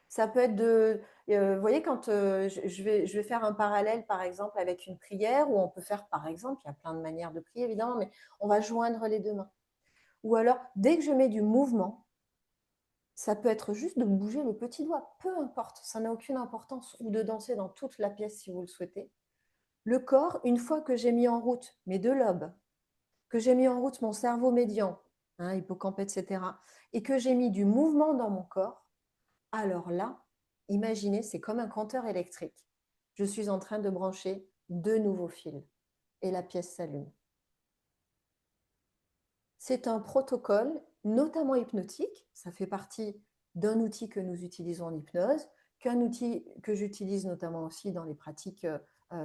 Ça peut être vous voyez, quand je vais faire un parallèle, par exemple, avec une prière, où on peut faire, par exemple, il y a plein de manières de prier, évidemment, mais on va joindre les deux mains. Ou alors, dès que je mets du mouvement, ça peut être juste de bouger le petit doigt, peu importe, ça n'a aucune importance, ou de danser dans toute la pièce si vous le souhaitez. Le corps, une fois que j'ai mis en route mes deux lobes, que j'ai mis en route mon cerveau médian, hein, hippocampe, etc., et que j'ai mis du mouvement dans mon corps, alors là, imaginez, c'est comme un compteur électrique. Je suis en train de brancher 2 nouveaux fils et la pièce s'allume. C'est un protocole, notamment hypnotique. Ça fait partie d'un outil que nous utilisons en hypnose, qu'un outil que j'utilise notamment aussi dans les pratiques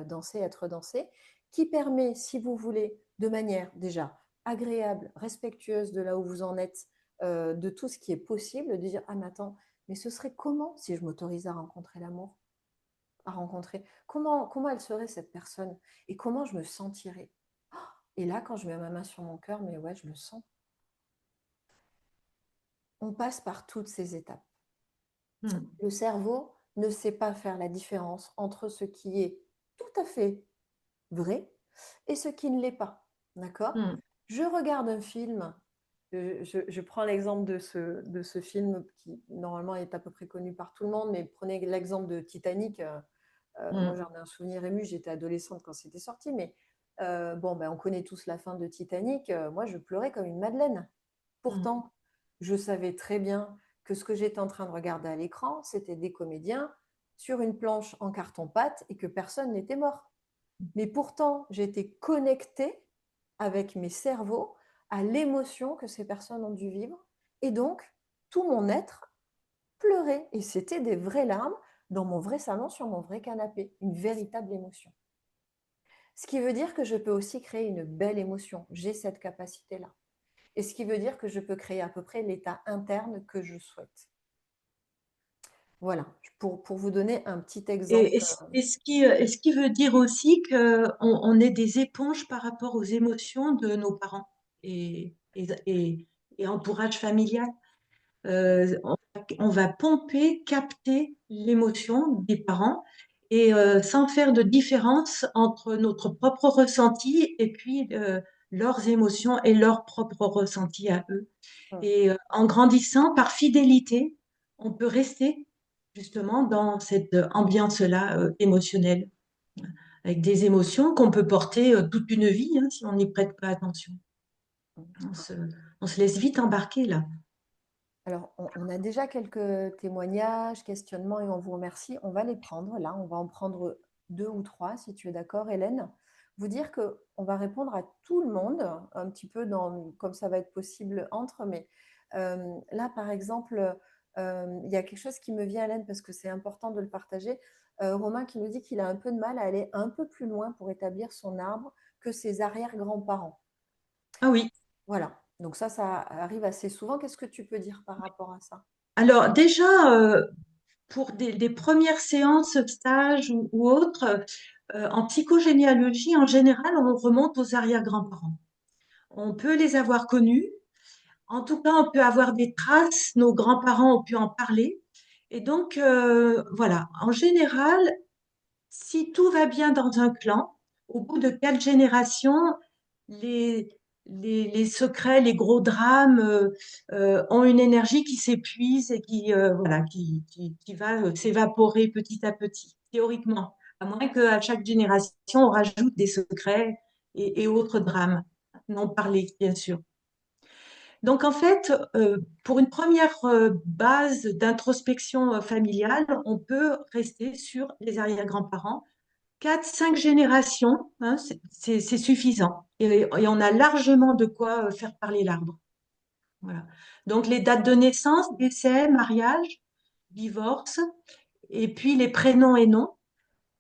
danser, être dansé, qui permet, si vous voulez, de manière déjà agréable, respectueuse de là où vous en êtes, de tout ce qui est possible, de dire, ah mais attends, mais ce serait comment si je m'autorisais à rencontrer l'amour, à rencontrer, comment elle serait cette personne et comment je me sentirais. Et là, quand je mets ma main sur mon cœur, mais ouais, je le sens. On passe par toutes ces étapes. Mm. Le cerveau ne sait pas faire la différence entre ce qui est tout à fait vrai et ce qui ne l'est pas. D'accord? Mm. Je regarde un film, je prends l'exemple de ce film qui normalement est à peu près connu par tout le monde, mais prenez l'exemple de Titanic. Moi, Mm. j'en ai un souvenir ému, j'étais adolescente quand c'était sorti, mais bon, ben, on connaît tous la fin de Titanic. Moi, je pleurais comme une madeleine. Mm. Pourtant, je savais très bien que ce que j'étais en train de regarder à l'écran, c'était des comédiens sur une planche en carton-pâte et que personne n'était mort. Mais pourtant, j'étais connectée avec mes cerveaux à l'émotion que ces personnes ont dû vivre. Et donc, tout mon être pleurait. Et c'était des vraies larmes dans mon vrai salon, sur mon vrai canapé. Une véritable émotion. Ce qui veut dire que je peux aussi créer une belle émotion. J'ai cette capacité-là. Et ce qui veut dire que je peux créer à peu près l'état interne que je souhaite. Voilà, pour vous donner un petit Et, exemple. ce qui veut dire aussi qu'on est des éponges par rapport aux émotions de nos parents et entourage familial. On va pomper, capter l'émotion des parents et sans faire de différence entre notre propre ressenti et puis leurs émotions et leur propre ressenti à eux. Et en grandissant, par fidélité, on peut rester justement dans cette ambiance-là émotionnelle, avec des émotions qu'on peut porter toute une vie hein, si on n'y prête pas attention. On se, on se laisse vite embarquer là. Alors, on a déjà quelques témoignages, questionnements et on vous remercie. On va les prendre là. On va en prendre 2 ou 3 si tu es d'accord, Hélène. Vous dire qu'on va répondre à tout le monde, un petit peu comme ça va être possible entre. Mais là, par exemple, il y a quelque chose qui me vient, Hélène, parce que c'est important de le partager. Romain qui nous dit qu'il a un peu de mal à aller un peu plus loin pour établir son arbre que ses arrière-grands-parents. Ah oui. Voilà. Donc ça arrive assez souvent. Qu'est-ce que tu peux dire par rapport à ça? Alors déjà, pour des premières séances, stages ou autres, en psychogénéalogie, en général, on remonte aux arrière-grands-parents. On peut les avoir connus. En tout cas, on peut avoir des traces. Nos grands-parents ont pu en parler. Et donc, voilà. En général, si tout va bien dans un clan, au bout de 4 générations, les, les secrets, les gros drames ont une énergie qui s'épuise et voilà, qui va s'évaporer petit à petit, théoriquement. À moins qu'à chaque génération, on rajoute des secrets et autres drames, non parlés, bien sûr. Donc, en fait, pour une première base d'introspection familiale, on peut rester sur les arrière-grands-parents 4, 5 générations, hein, c'est suffisant. Et on a largement de quoi faire parler l'arbre. Voilà. Donc les dates de naissance, décès, mariage, divorce, et puis les prénoms et noms.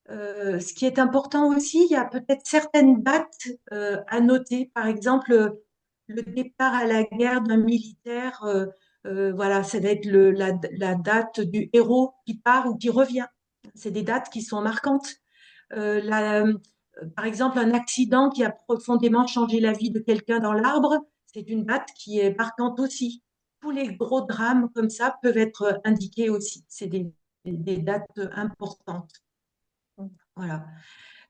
Ce qui est important aussi, il y a peut-être certaines dates à noter. Par exemple, le départ à la guerre d'un militaire, voilà, ça va être la date du héros qui part ou qui revient. C'est des dates qui sont marquantes. Par exemple, un accident qui a profondément changé la vie de quelqu'un dans l'arbre, c'est une date qui est marquante aussi. Tous les gros drames comme ça peuvent être indiqués aussi. C'est des dates importantes. Voilà.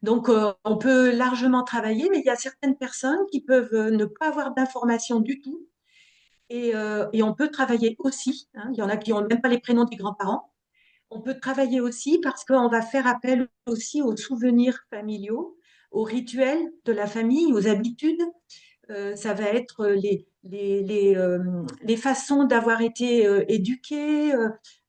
Donc, on peut largement travailler, mais il y a certaines personnes qui peuvent ne pas avoir d'informations du tout. Et on peut travailler aussi, hein. Il y en a qui n'ont même pas les prénoms des grands-parents. On peut travailler aussi parce qu'on va faire appel aussi aux souvenirs familiaux, aux rituels de la famille, aux habitudes. Ça va être les façons d'avoir été éduqués,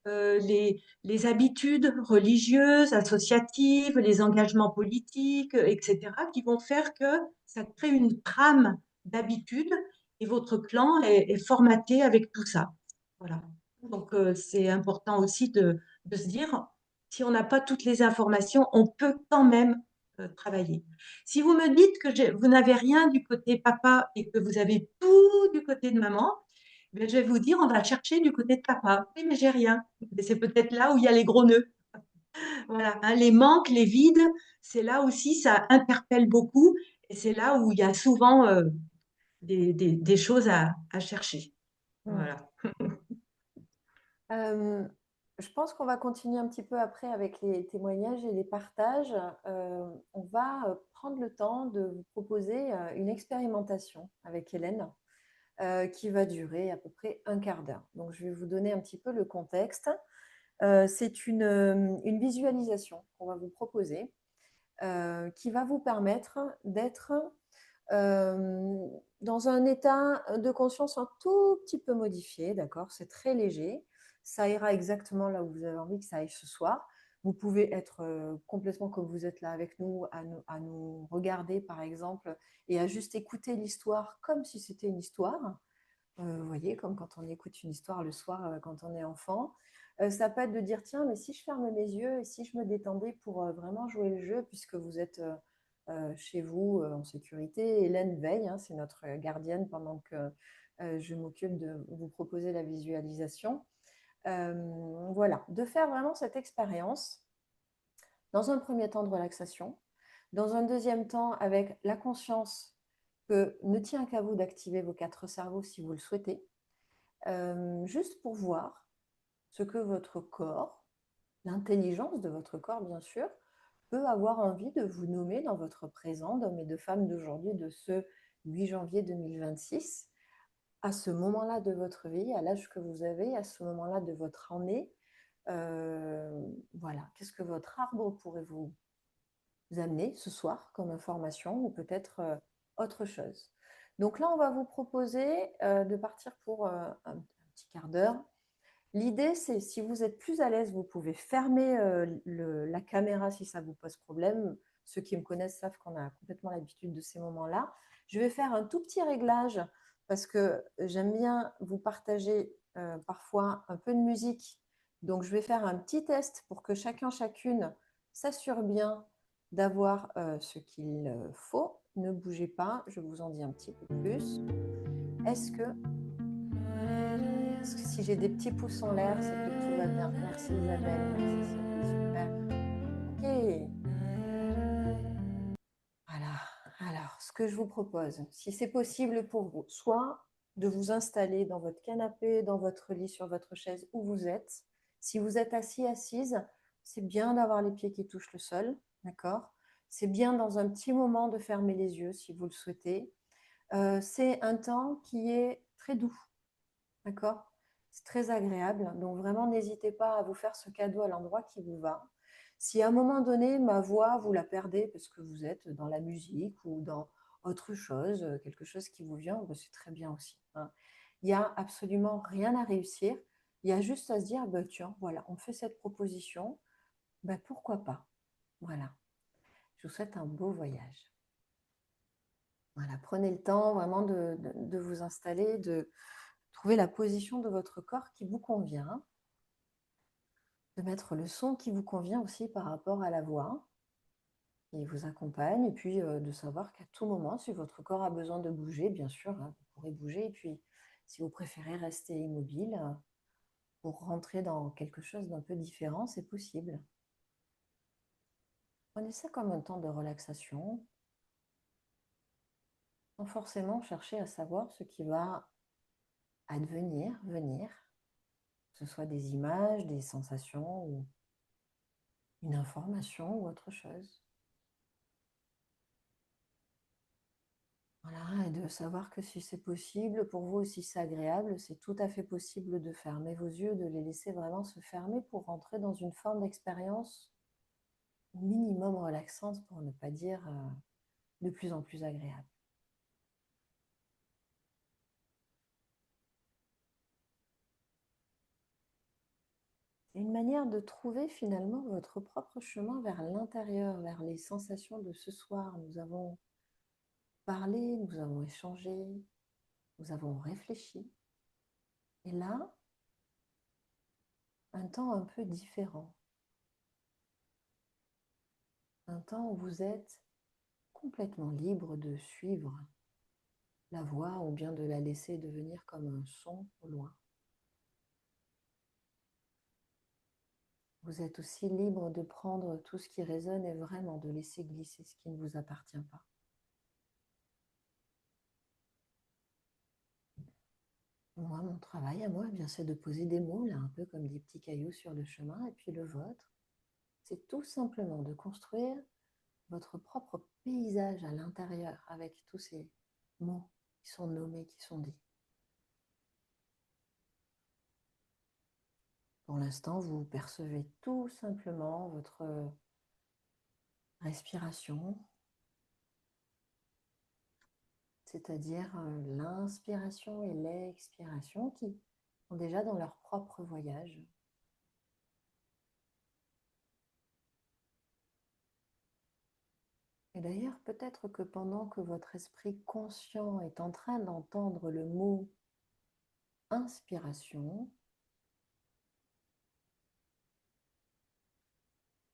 les habitudes religieuses, associatives, les engagements politiques, etc., qui vont faire que ça crée une trame d'habitudes et votre clan est formaté avec tout ça. Voilà. Donc, c'est important aussi de se dire, si on n'a pas toutes les informations, on peut quand même travailler. Si vous me dites que vous n'avez rien du côté papa et que vous avez tout du côté de maman, ben, je vais vous dire, on va chercher du côté de papa. Oui, mais j'ai rien. Mais c'est peut-être là où il y a les gros nœuds. Voilà, hein, les manques, les vides, c'est là aussi, ça interpelle beaucoup et c'est là où il y a souvent des choses à chercher. Mm. Voilà. Euh, je pense qu'on va continuer un petit peu après avec les témoignages et les partages. On va prendre le temps de vous proposer une expérimentation avec Hélène qui va durer à peu près un quart d'heure. Donc, je vais vous donner un petit peu le contexte. C'est une visualisation qu'on va vous proposer qui va vous permettre d'être dans un état de conscience un tout petit peu modifié, d'accord? C'est très léger. Ça ira exactement là où vous avez envie que ça aille ce soir. Vous pouvez être complètement comme vous êtes là avec nous, à nous regarder par exemple, et à juste écouter l'histoire comme si c'était une histoire. Vous voyez, comme quand on écoute une histoire le soir quand on est enfant. Ça peut être de dire, tiens, mais si je ferme mes yeux et si je me détendais pour vraiment jouer le jeu, puisque vous êtes chez vous en sécurité. Hélène veille, hein, c'est notre gardienne pendant que je m'occupe de vous proposer la visualisation. Voilà, de faire vraiment cette expérience dans un premier temps de relaxation, dans un deuxième temps avec la conscience que ne tient qu'à vous d'activer vos quatre cerveaux si vous le souhaitez, juste pour voir ce que votre corps, l'intelligence de votre corps bien sûr, peut avoir envie de vous nommer dans votre présent d'homme et de femme d'aujourd'hui, de ce 8 janvier 2026, à ce moment-là de votre vie, à l'âge que vous avez, à ce moment-là de votre année. Voilà, qu'est-ce que votre arbre pourrait vous amener ce soir comme information ou peut-être autre chose. Donc là, on va vous proposer de partir pour un petit quart d'heure. L'idée, c'est si vous êtes plus à l'aise, vous pouvez fermer la caméra si ça vous pose problème. Ceux qui me connaissent savent qu'on a complètement l'habitude de ces moments-là. Je vais faire un tout petit réglage parce que j'aime bien vous partager parfois un peu de musique. Donc, je vais faire un petit test pour que chacun, chacune s'assure bien d'avoir ce qu'il faut. Ne bougez pas, je vous en dis un petit peu plus. Est-ce que si j'ai des petits pouces en l'air, c'est que tout va bien. Merci Isabelle, merci Sylvie, super. Ok. Voilà. Alors, ce que je vous propose, si c'est possible pour vous, soit de vous installer dans votre canapé, dans votre lit, sur votre chaise où vous êtes. Si vous êtes assis, assise, c'est bien d'avoir les pieds qui touchent le sol, d'accord? C'est bien dans un petit moment de fermer les yeux si vous le souhaitez. C'est un temps qui est très doux, d'accord? C'est très agréable. Donc vraiment, n'hésitez pas à vous faire ce cadeau à l'endroit qui vous va. Si à un moment donné, ma voix, vous la perdez parce que vous êtes dans la musique ou dans autre chose, quelque chose qui vous vient, ben, c'est très bien aussi, hein. Il n'y a absolument rien à réussir. Il y a juste à se dire, ben, tiens, voilà, on fait cette proposition, ben, pourquoi pas? Voilà. Je vous souhaite un beau voyage. Voilà, prenez le temps vraiment de vous installer, de trouver la position de votre corps qui vous convient, de mettre le son qui vous convient aussi par rapport à la voix qui vous accompagne, et puis de savoir qu'à tout moment, si votre corps a besoin de bouger, bien sûr, hein, vous pourrez bouger, et puis si vous préférez rester immobile pour rentrer dans quelque chose d'un peu différent, c'est possible. Prenez ça comme un temps de relaxation, sans forcément chercher à savoir ce qui va advenir, venir, que ce soit des images, des sensations ou une information ou autre chose. Voilà, et de savoir que si c'est possible, pour vous aussi c'est agréable, c'est tout à fait possible de fermer vos yeux, de les laisser vraiment se fermer pour rentrer dans une forme d'expérience minimum relaxante, pour ne pas dire de plus en plus agréable. une manière de trouver finalement votre propre chemin vers l'intérieur, vers les sensations de ce soir. Nous avons parlé, nous avons échangé, nous avons réfléchi. Et là, un temps un peu différent. Un temps où vous êtes complètement libre de suivre la voix ou bien de la laisser devenir comme un son au loin. Vous êtes aussi libre de prendre tout ce qui résonne et vraiment de laisser glisser ce qui ne vous appartient pas. Moi, mon travail à moi, eh bien, c'est de poser des mots, là, un peu comme des petits cailloux sur le chemin. Et puis le vôtre, c'est tout simplement de construire votre propre paysage à l'intérieur avec tous ces mots qui sont nommés, qui sont dits. Pour l'instant, vous percevez tout simplement votre respiration, c'est-à-dire l'inspiration et l'expiration qui sont déjà dans leur propre voyage. Et d'ailleurs, peut-être que pendant que votre esprit conscient est en train d'entendre le mot inspiration,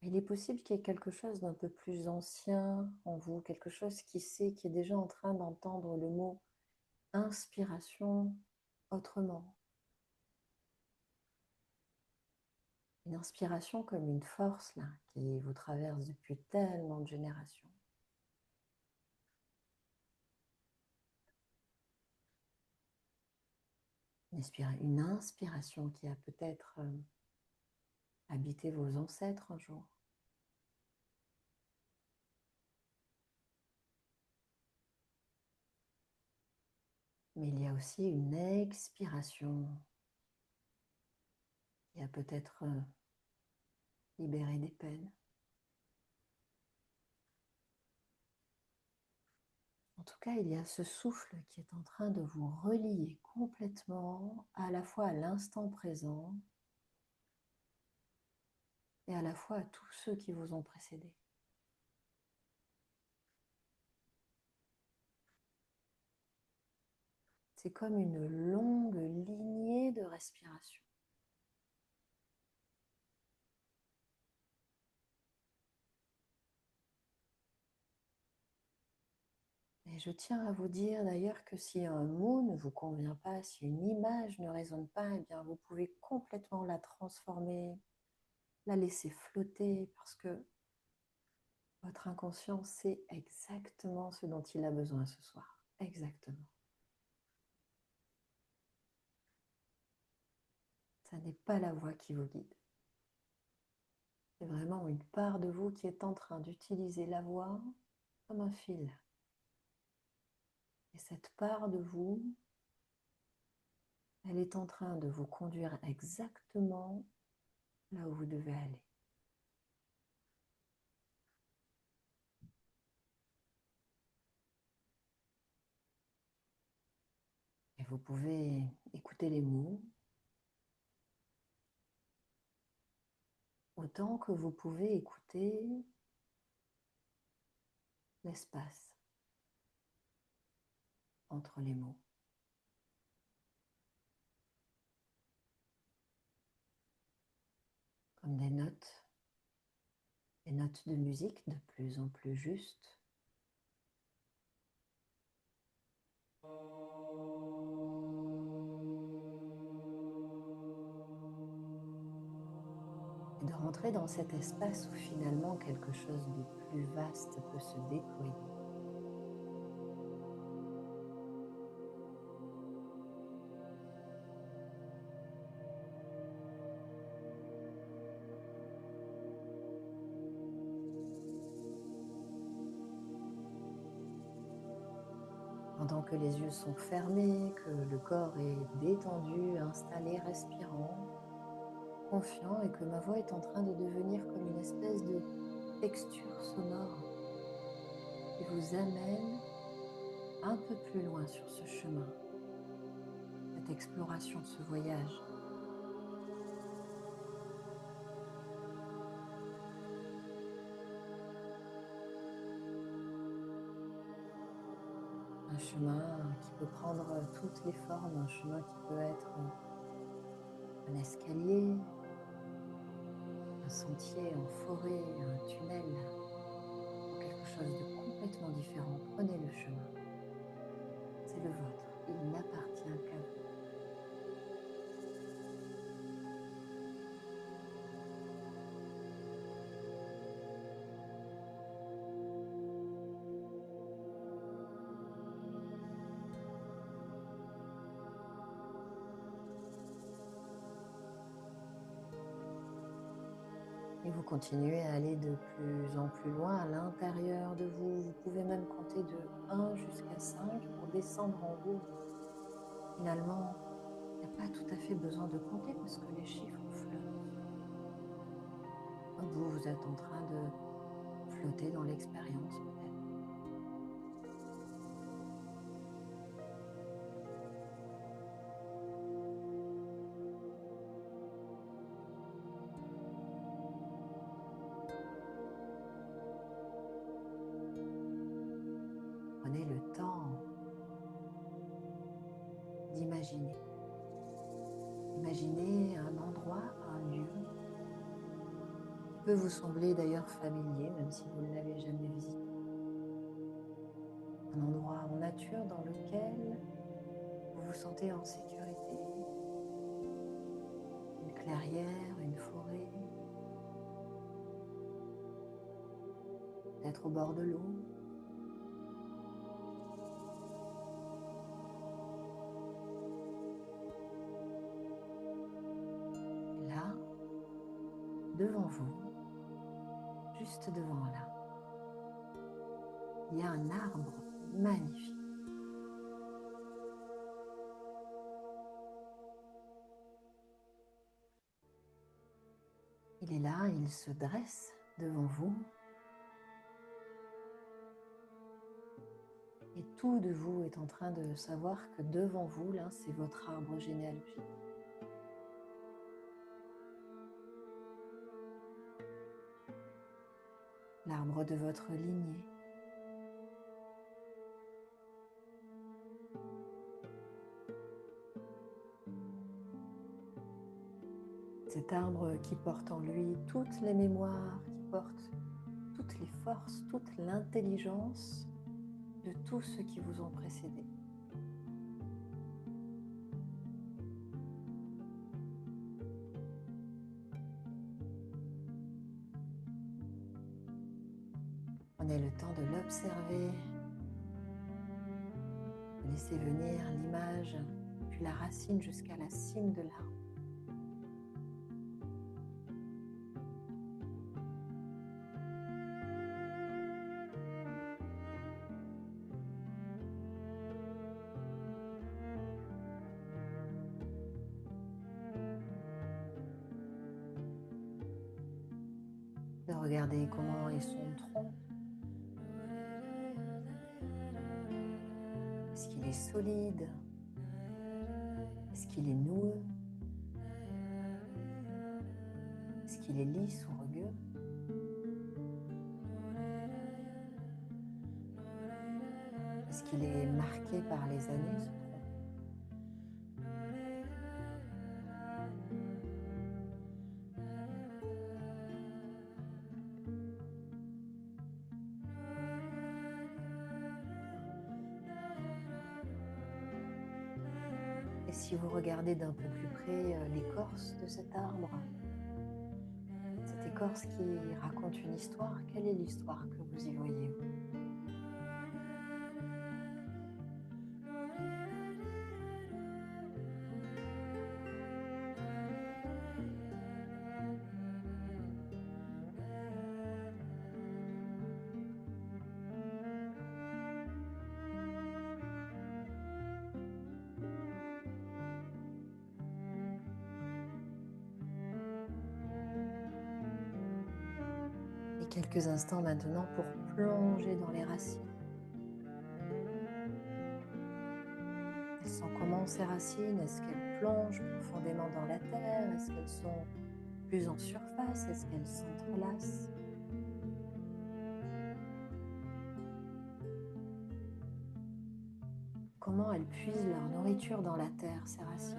il est possible qu'il y ait quelque chose d'un peu plus ancien en vous, quelque chose qui sait, qui est déjà en train d'entendre le mot inspiration autrement. Une inspiration comme une force là, qui vous traverse depuis tellement de générations. Une inspiration qui a peut-être habité vos ancêtres un jour. Mais il y a aussi une expiration qui a peut-être libéré des peines. En tout cas, il y a ce souffle qui est en train de vous relier complètement à la fois à l'instant présent et à la fois à tous ceux qui vous ont précédé. C'est comme une longue lignée de respiration. Et je tiens à vous dire d'ailleurs que si un mot ne vous convient pas, si une image ne résonne pas, eh bien vous pouvez complètement la transformer, la laisser flotter parce que votre inconscient sait exactement ce dont il a besoin ce soir. Exactement. Ça n'est pas la voix qui vous guide. C'est vraiment une part de vous qui est en train d'utiliser la voix comme un fil. Et cette part de vous, elle est en train de vous conduire exactement là où vous devez aller. Et vous pouvez écouter les mots autant que vous pouvez écouter l'espace entre les mots. Comme des notes de musique de plus en plus justes. Et de rentrer dans cet espace où finalement quelque chose de plus vaste peut se déployer. Pendant que les yeux sont fermés, que le corps est détendu, installé, respirant, confiant et que ma voix est en train de devenir comme une espèce de texture sonore qui vous amène un peu plus loin sur ce chemin, cette exploration, ce voyage. chemin qui peut prendre toutes les formes, un chemin qui peut être un escalier, un sentier en forêt, un tunnel ou quelque chose de complètement différent. Prenez le chemin. C'est le vôtre. Il n'appartient qu'à vous. Et vous continuez à aller de plus en plus loin à l'intérieur de vous. Vous pouvez même compter de 1 jusqu'à 5 pour descendre en vous. Finalement, il n'y a pas tout à fait besoin de compter parce que les chiffres flottent. Vous, vous êtes en train de flotter dans l'expérience peut-être. Prenez le temps d'imaginer. Imaginez un endroit, un lieu qui peut vous sembler d'ailleurs familier, même si vous ne l'avez jamais visité. Un endroit en nature dans lequel vous vous sentez en sécurité. Une clairière, une forêt, peut-être au bord de l'eau. Et là, devant vous, juste devant là, il y a un arbre magnifique. Il est là, il se dresse devant vous. Et tout de vous est en train de savoir que devant vous, là, c'est votre arbre généalogique. L'arbre de votre lignée. Cet arbre qui porte en lui toutes les mémoires, qui porte toutes les forces, toute l'intelligence de tous ceux qui vous ont précédé. Prenez le temps de l'observer, de laisser venir l'image, puis la racine jusqu'à la cime de l'arbre. De regarder comment est son tronc. Est-ce qu'il est solide? Est-ce qu'il est noueux? Est-ce qu'il est lisse ou rugueux? Est-ce qu'il est marqué par les années, ce tronc? Et si vous regardez d'un peu plus près l'écorce de cet arbre, cette écorce qui raconte une histoire, quelle est l'histoire que vous y voyez, vous? Et quelques instants maintenant pour plonger dans les racines. Elles sont comment ces racines? Est-ce qu'elles plongent profondément dans la terre? Est-ce qu'elles sont plus en surface? Est-ce qu'elles s'entrelacent? comment elles puisent leur nourriture dans la terre, ces racines.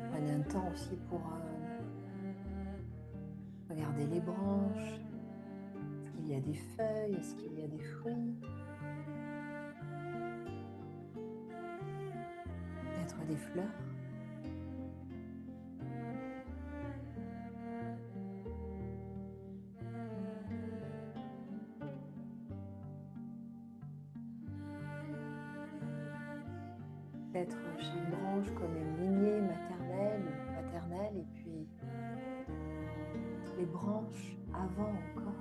Prenez un temps aussi pour regarder les branches. Est-ce qu'il y a des feuilles? Est-ce qu'il y a des fruits? Peut-être des fleurs? Peut-être chaque branche comme une lignée maternelle ou paternelle, et puis les branches avant encore.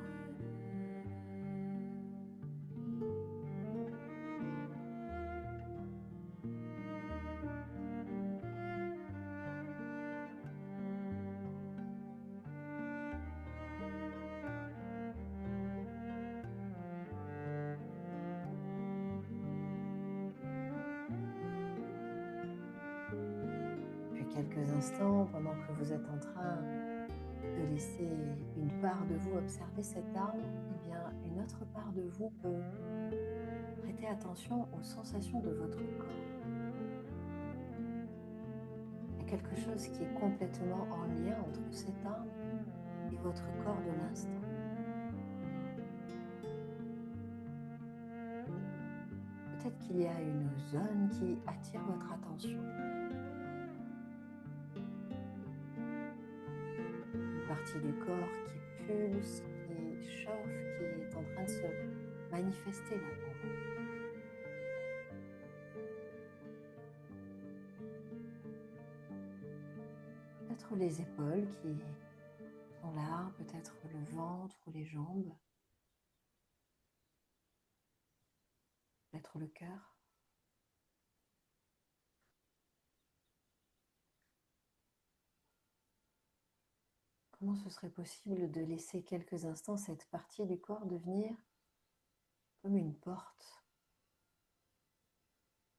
Puis quelques instants, pendant que vous êtes en train de laisser une part de vous observer cet arbre, eh bien, une autre part de vous peut prêter attention aux sensations de votre corps. Il y a quelque chose qui est complètement en lien entre cet arbre et votre corps de l'instant. Peut-être qu'il y a une zone qui attire votre attention, une partie du corps qui pulse, qui chauffe, qui est en train de se manifester là pour vous. Peut-être les épaules qui sont là, peut-être le ventre ou les jambes, peut-être le cœur. Comment ce serait possible de laisser quelques instants cette partie du corps devenir comme une porte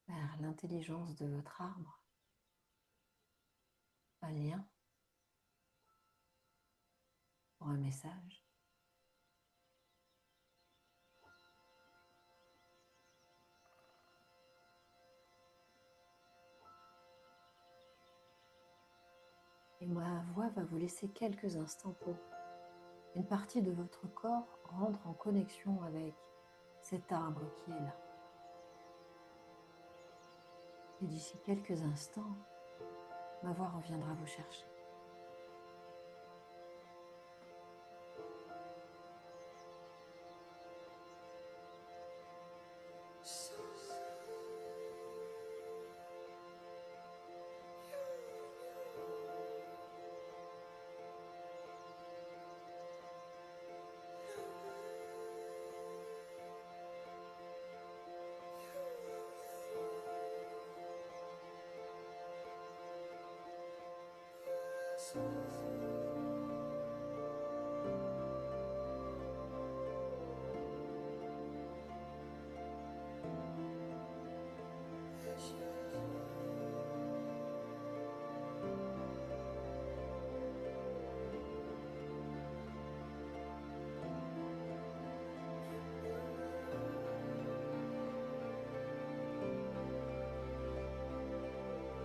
vers l'intelligence de votre arbre, un lien pour un message. Et ma voix va vous laisser quelques instants pour une partie de votre corps rendre en connexion avec cet arbre qui est là. Et d'ici quelques instants, ma voix reviendra vous chercher.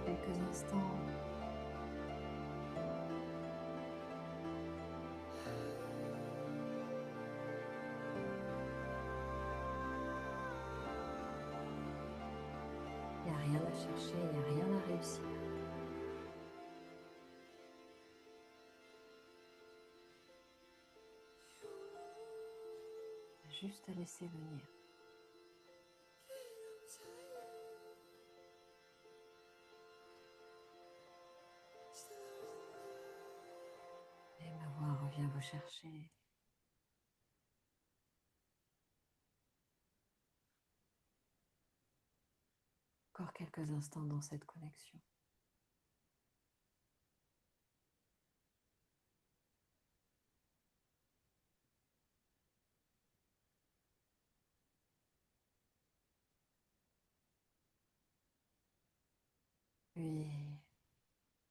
Quelques instants. Il n'y a rien à chercher, il n'y a rien à réussir. Juste à laisser venir. Et ma voix revient vous chercher. Encore quelques instants dans cette connexion. Puis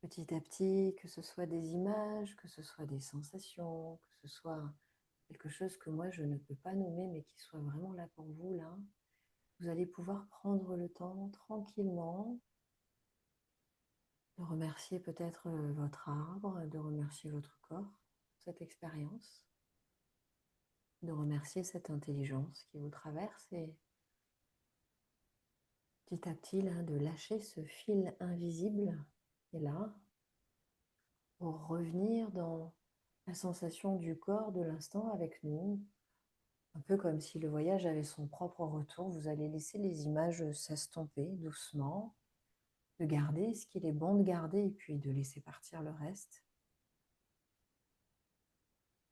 petit à petit, que ce soit des images, que ce soit des sensations, que ce soit quelque chose que moi je ne peux pas nommer, mais qui soit vraiment là pour vous, là, vous allez pouvoir prendre le temps tranquillement de remercier peut-être votre arbre, de remercier votre corps pour cette expérience, de remercier cette intelligence qui vous traverse et petit à petit là, de lâcher ce fil invisible qui est là pour revenir dans la sensation du corps de l'instant avec nous. Un peu comme si le voyage avait son propre retour, vous allez laisser les images s'estomper doucement, de garder ce qu'il est bon de garder et puis de laisser partir le reste.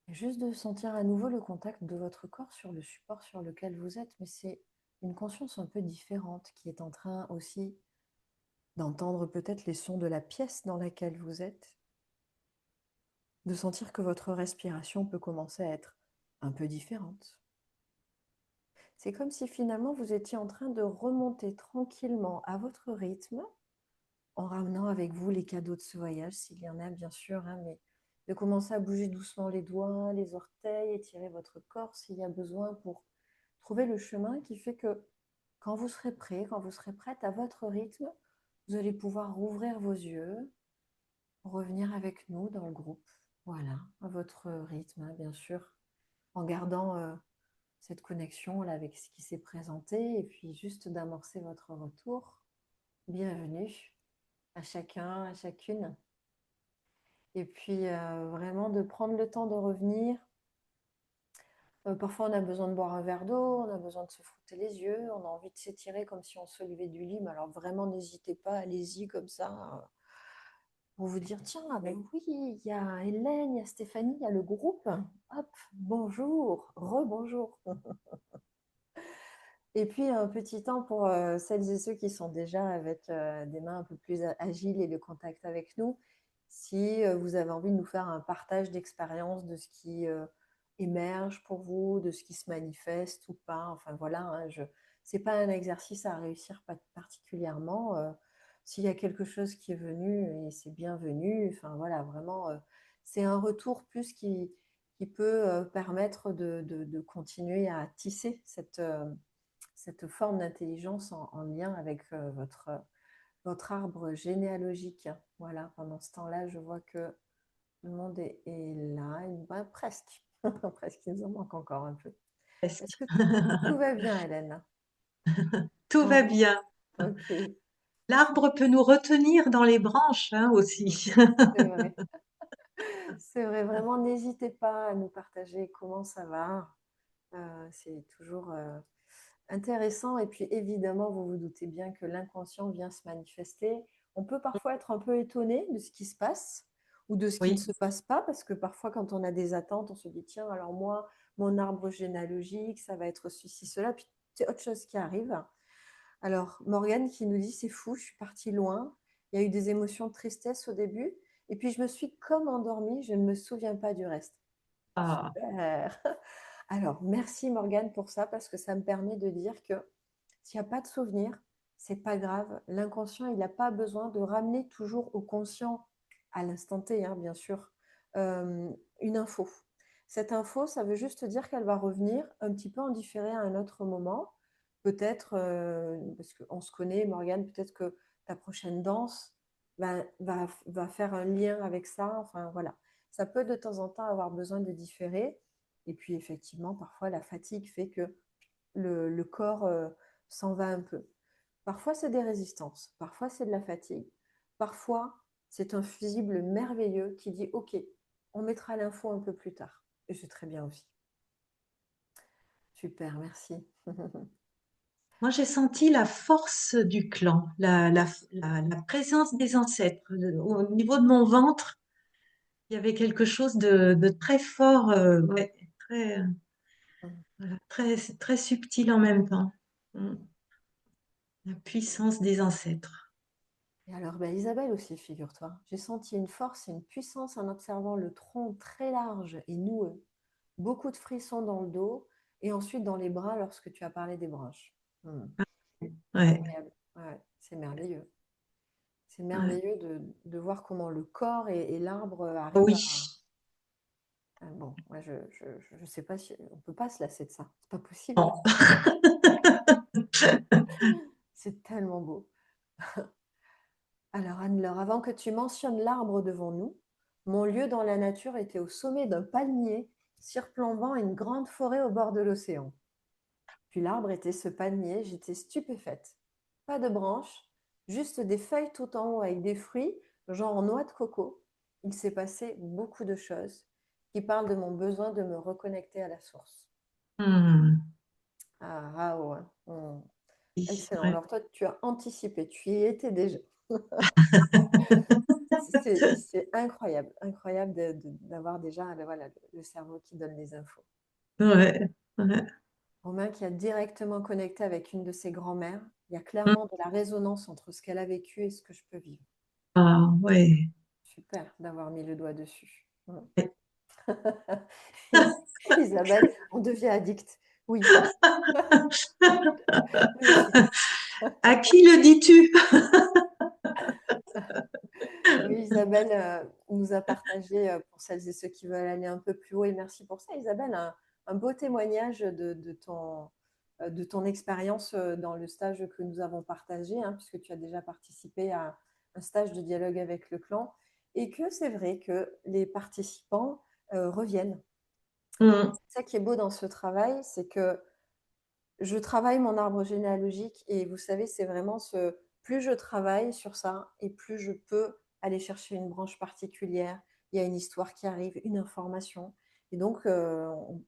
Et juste de sentir à nouveau le contact de votre corps sur le support sur lequel vous êtes, mais c'est une conscience un peu différente qui est en train aussi d'entendre peut-être les sons de la pièce dans laquelle vous êtes, de sentir que votre respiration peut commencer à être un peu différente. C'est comme si finalement vous étiez en train de remonter tranquillement à votre rythme, en ramenant avec vous les cadeaux de ce voyage, s'il y en a bien sûr, hein, mais de commencer à bouger doucement les doigts, les orteils, étirer votre corps s'il y a besoin pour trouver le chemin qui fait que quand vous serez prêt, quand vous serez prête à votre rythme, vous allez pouvoir rouvrir vos yeux, revenir avec nous dans le groupe, voilà, à votre rythme, hein, bien sûr, en gardant cette connexion là avec ce qui s'est présenté et puis juste d'amorcer votre retour. Bienvenue à chacun, à chacune. Et puis vraiment de prendre le temps de revenir. Parfois on a besoin de boire un verre d'eau, on a besoin de se frotter les yeux, on a envie de s'étirer comme si on se levait du lit. Mais alors vraiment n'hésitez pas, allez-y comme ça. Pour vous dire, tiens, ben oui, il y a Hélène, il y a Stéphanie, il y a le groupe. Hop, bonjour, rebonjour. Et puis un petit temps pour celles et ceux qui sont déjà avec des mains un peu plus agiles et le contact avec nous. Si vous avez envie de nous faire un partage d'expérience de ce qui émerge pour vous, de ce qui se manifeste ou pas. Enfin voilà, hein, c'est pas un exercice à réussir particulièrement. S'il y a quelque chose qui est venu, et c'est bienvenu. Enfin voilà, vraiment, c'est un retour plus qui peut permettre de continuer à tisser cette forme d'intelligence en lien avec votre arbre généalogique. Voilà, pendant ce temps-là, je vois que le monde est là, ben, presque. Presque, il nous en manque encore un peu. Est-ce que tout va bien, Hélène? Tout va Ouais, bien. ok, L'arbre peut nous retenir dans les branches, hein, aussi. c'est vrai. C'est vrai, vraiment, n'hésitez pas à nous partager comment ça va. C'est toujours intéressant. Et puis, évidemment, vous vous doutez bien que l'inconscient vient se manifester. On peut parfois être un peu étonné de ce qui se passe ou de ce qui ne Oui, se passe pas, parce que parfois, quand on a des attentes, on se dit, tiens, alors moi, mon arbre généalogique, ça va être ceci, cela, puis c'est autre chose qui arrive. Alors, Morgane qui nous dit, c'est fou, je suis partie loin, il y a eu des émotions de tristesse au début, et puis je me suis comme endormie, je ne me souviens pas du reste. ah, Super. Alors, merci Morgane pour ça, parce que ça me permet de dire que s'il n'y a pas de souvenir, c'est pas grave. L'inconscient, il n'a pas besoin de ramener toujours au conscient, à l'instant T, hein, bien sûr, euh, une info. Cette info, ça veut juste dire qu'elle va revenir un petit peu en différé à un autre moment. Peut-être, parce qu'on se connaît, Morgane, peut-être que ta prochaine danse va faire un lien avec ça. Enfin, voilà. Ça peut de temps en temps avoir besoin de différer. Et puis, effectivement, parfois, la fatigue fait que le corps s'en va un peu. Parfois, c'est des résistances, parfois, c'est de la fatigue, parfois, c'est un fusible merveilleux qui dit OK, on mettra l'info un peu plus tard. Et c'est très bien aussi. Super, merci. moi j'ai senti la force du clan, la présence des ancêtres. Au niveau de mon ventre, il y avait quelque chose de très fort, ouais, très, voilà, très, très subtil en même temps. Mm. La puissance des ancêtres. Et alors, ben, Isabelle aussi, figure-toi, j'ai senti une force et une puissance en observant le tronc très large et noueux, beaucoup de frissons dans le dos et ensuite dans les bras lorsque tu as parlé des branches. Ouais. Incroyable, ouais, c'est merveilleux. C'est Ouais. merveilleux de voir comment le corps et l'arbre arrivent Oui. à... Bon, moi, je sais pas si... On peut pas se lasser de ça. C'est pas possible. Bon. C'est tellement beau. Alors, Anne-Laure, avant que tu mentionnes l'arbre devant nous, mon lieu dans la nature était au sommet d'un palmier surplombant une grande forêt au bord de l'océan. Puis l'arbre était ce palmier, j'étais stupéfaite. Pas de branches, juste des feuilles tout en haut avec des fruits, genre noix de coco. Il s'est passé beaucoup de choses qui parlent de mon besoin de me reconnecter à la source. Hmm. Ah, bravo, hein. Oui, Excellent. ouais. Alors toi, tu as anticipé, tu y étais déjà. C'est incroyable, incroyable d'avoir déjà voilà, le cerveau qui donne les infos. Ouais, ouais. Romain qui a directement connecté avec une de ses grand-mères. Il y a Hmm. clairement de la résonance entre ce qu'elle a vécu et ce que je peux vivre. Ah, ouais. Super d'avoir mis le doigt dessus. Mm. Ouais. Isabelle, on devient addict. Oui, oui aussi. À qui le dis-tu? Oui, Isabelle nous a partagé, pour celles et ceux qui veulent aller un peu plus haut, et merci pour ça, Isabelle, un beau témoignage de ton expérience dans le stage que nous avons partagé, hein, puisque tu as déjà participé à un stage de dialogue avec le clan, et que c'est vrai que les participants reviennent. Hmm. C'est ça qui est beau dans ce travail, c'est que je travaille mon arbre généalogique et vous savez, c'est vraiment ce plus je travaille sur ça et plus je peux aller chercher une branche particulière. Il y a une histoire qui arrive, une information. Et donc,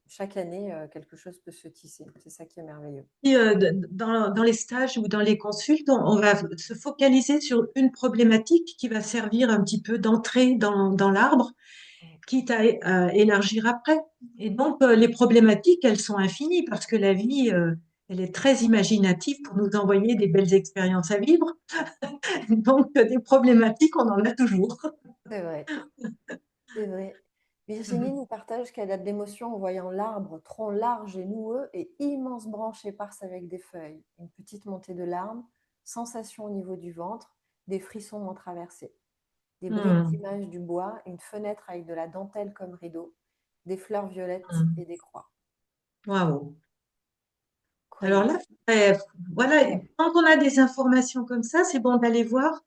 chaque année, quelque chose peut se tisser. C'est ça qui est merveilleux. Et, dans les stages ou dans les consultes, on va se focaliser sur une problématique qui va servir un petit peu d'entrée dans l'arbre, quitte à élargir après. Et donc, les problématiques, elles sont infinies parce que la vie, elle est très imaginative pour nous envoyer des belles expériences à vivre. Donc, des problématiques, on en a toujours. C'est vrai, c'est vrai. Virginie Mhm. nous partage qu'elle a de l'émotion en voyant l'arbre, tronc large et noueux et immense branche éparse avec des feuilles. Une petite montée de larmes, sensation au niveau du ventre, des frissons m'ont traversé. Des bribes Hmm. d'images du bois, une fenêtre avec de la dentelle comme rideau, des fleurs violettes Hmm. et des croix. Waouh. Alors Incroyable. là, voilà, Ouais. quand on a des informations comme ça, c'est bon d'aller voir.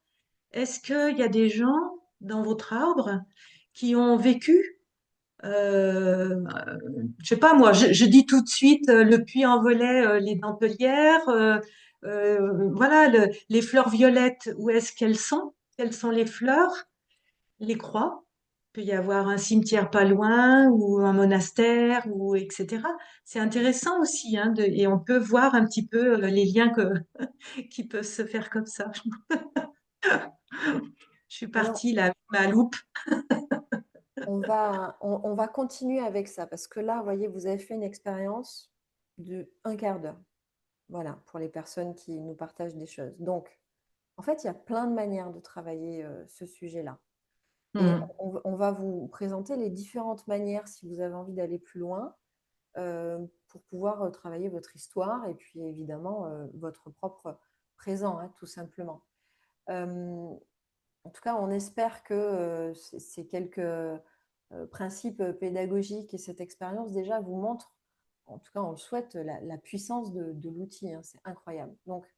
Est-ce qu'il y a des gens dans votre arbre qui ont vécu, je sais pas moi, je dis tout de suite le puits en velay, les dentelières, voilà, les fleurs violettes, où est-ce qu'elles sont? Quelles sont les fleurs? Les croix. Il peut y avoir un cimetière pas loin ou un monastère ou etc. C'est intéressant aussi, hein, et on peut voir un petit peu les liens qui peuvent se faire comme ça. Je suis Alors, partie là, avec ma loupe. on va continuer avec ça parce que là, vous voyez, vous avez fait une expérience de un quart d'heure. Voilà, pour les personnes qui nous partagent des choses. Donc, en fait, il y a plein de manières de travailler ce sujet-là. Et Hmm. on va vous présenter les différentes manières si vous avez envie d'aller plus loin pour pouvoir travailler votre histoire et puis évidemment votre propre présent, hein, tout simplement. Euh, en tout cas, on espère que ces quelques principes pédagogiques et cette expérience déjà vous montrent, en tout cas on le souhaite, la puissance de l'outil. Hein, c'est incroyable. Donc,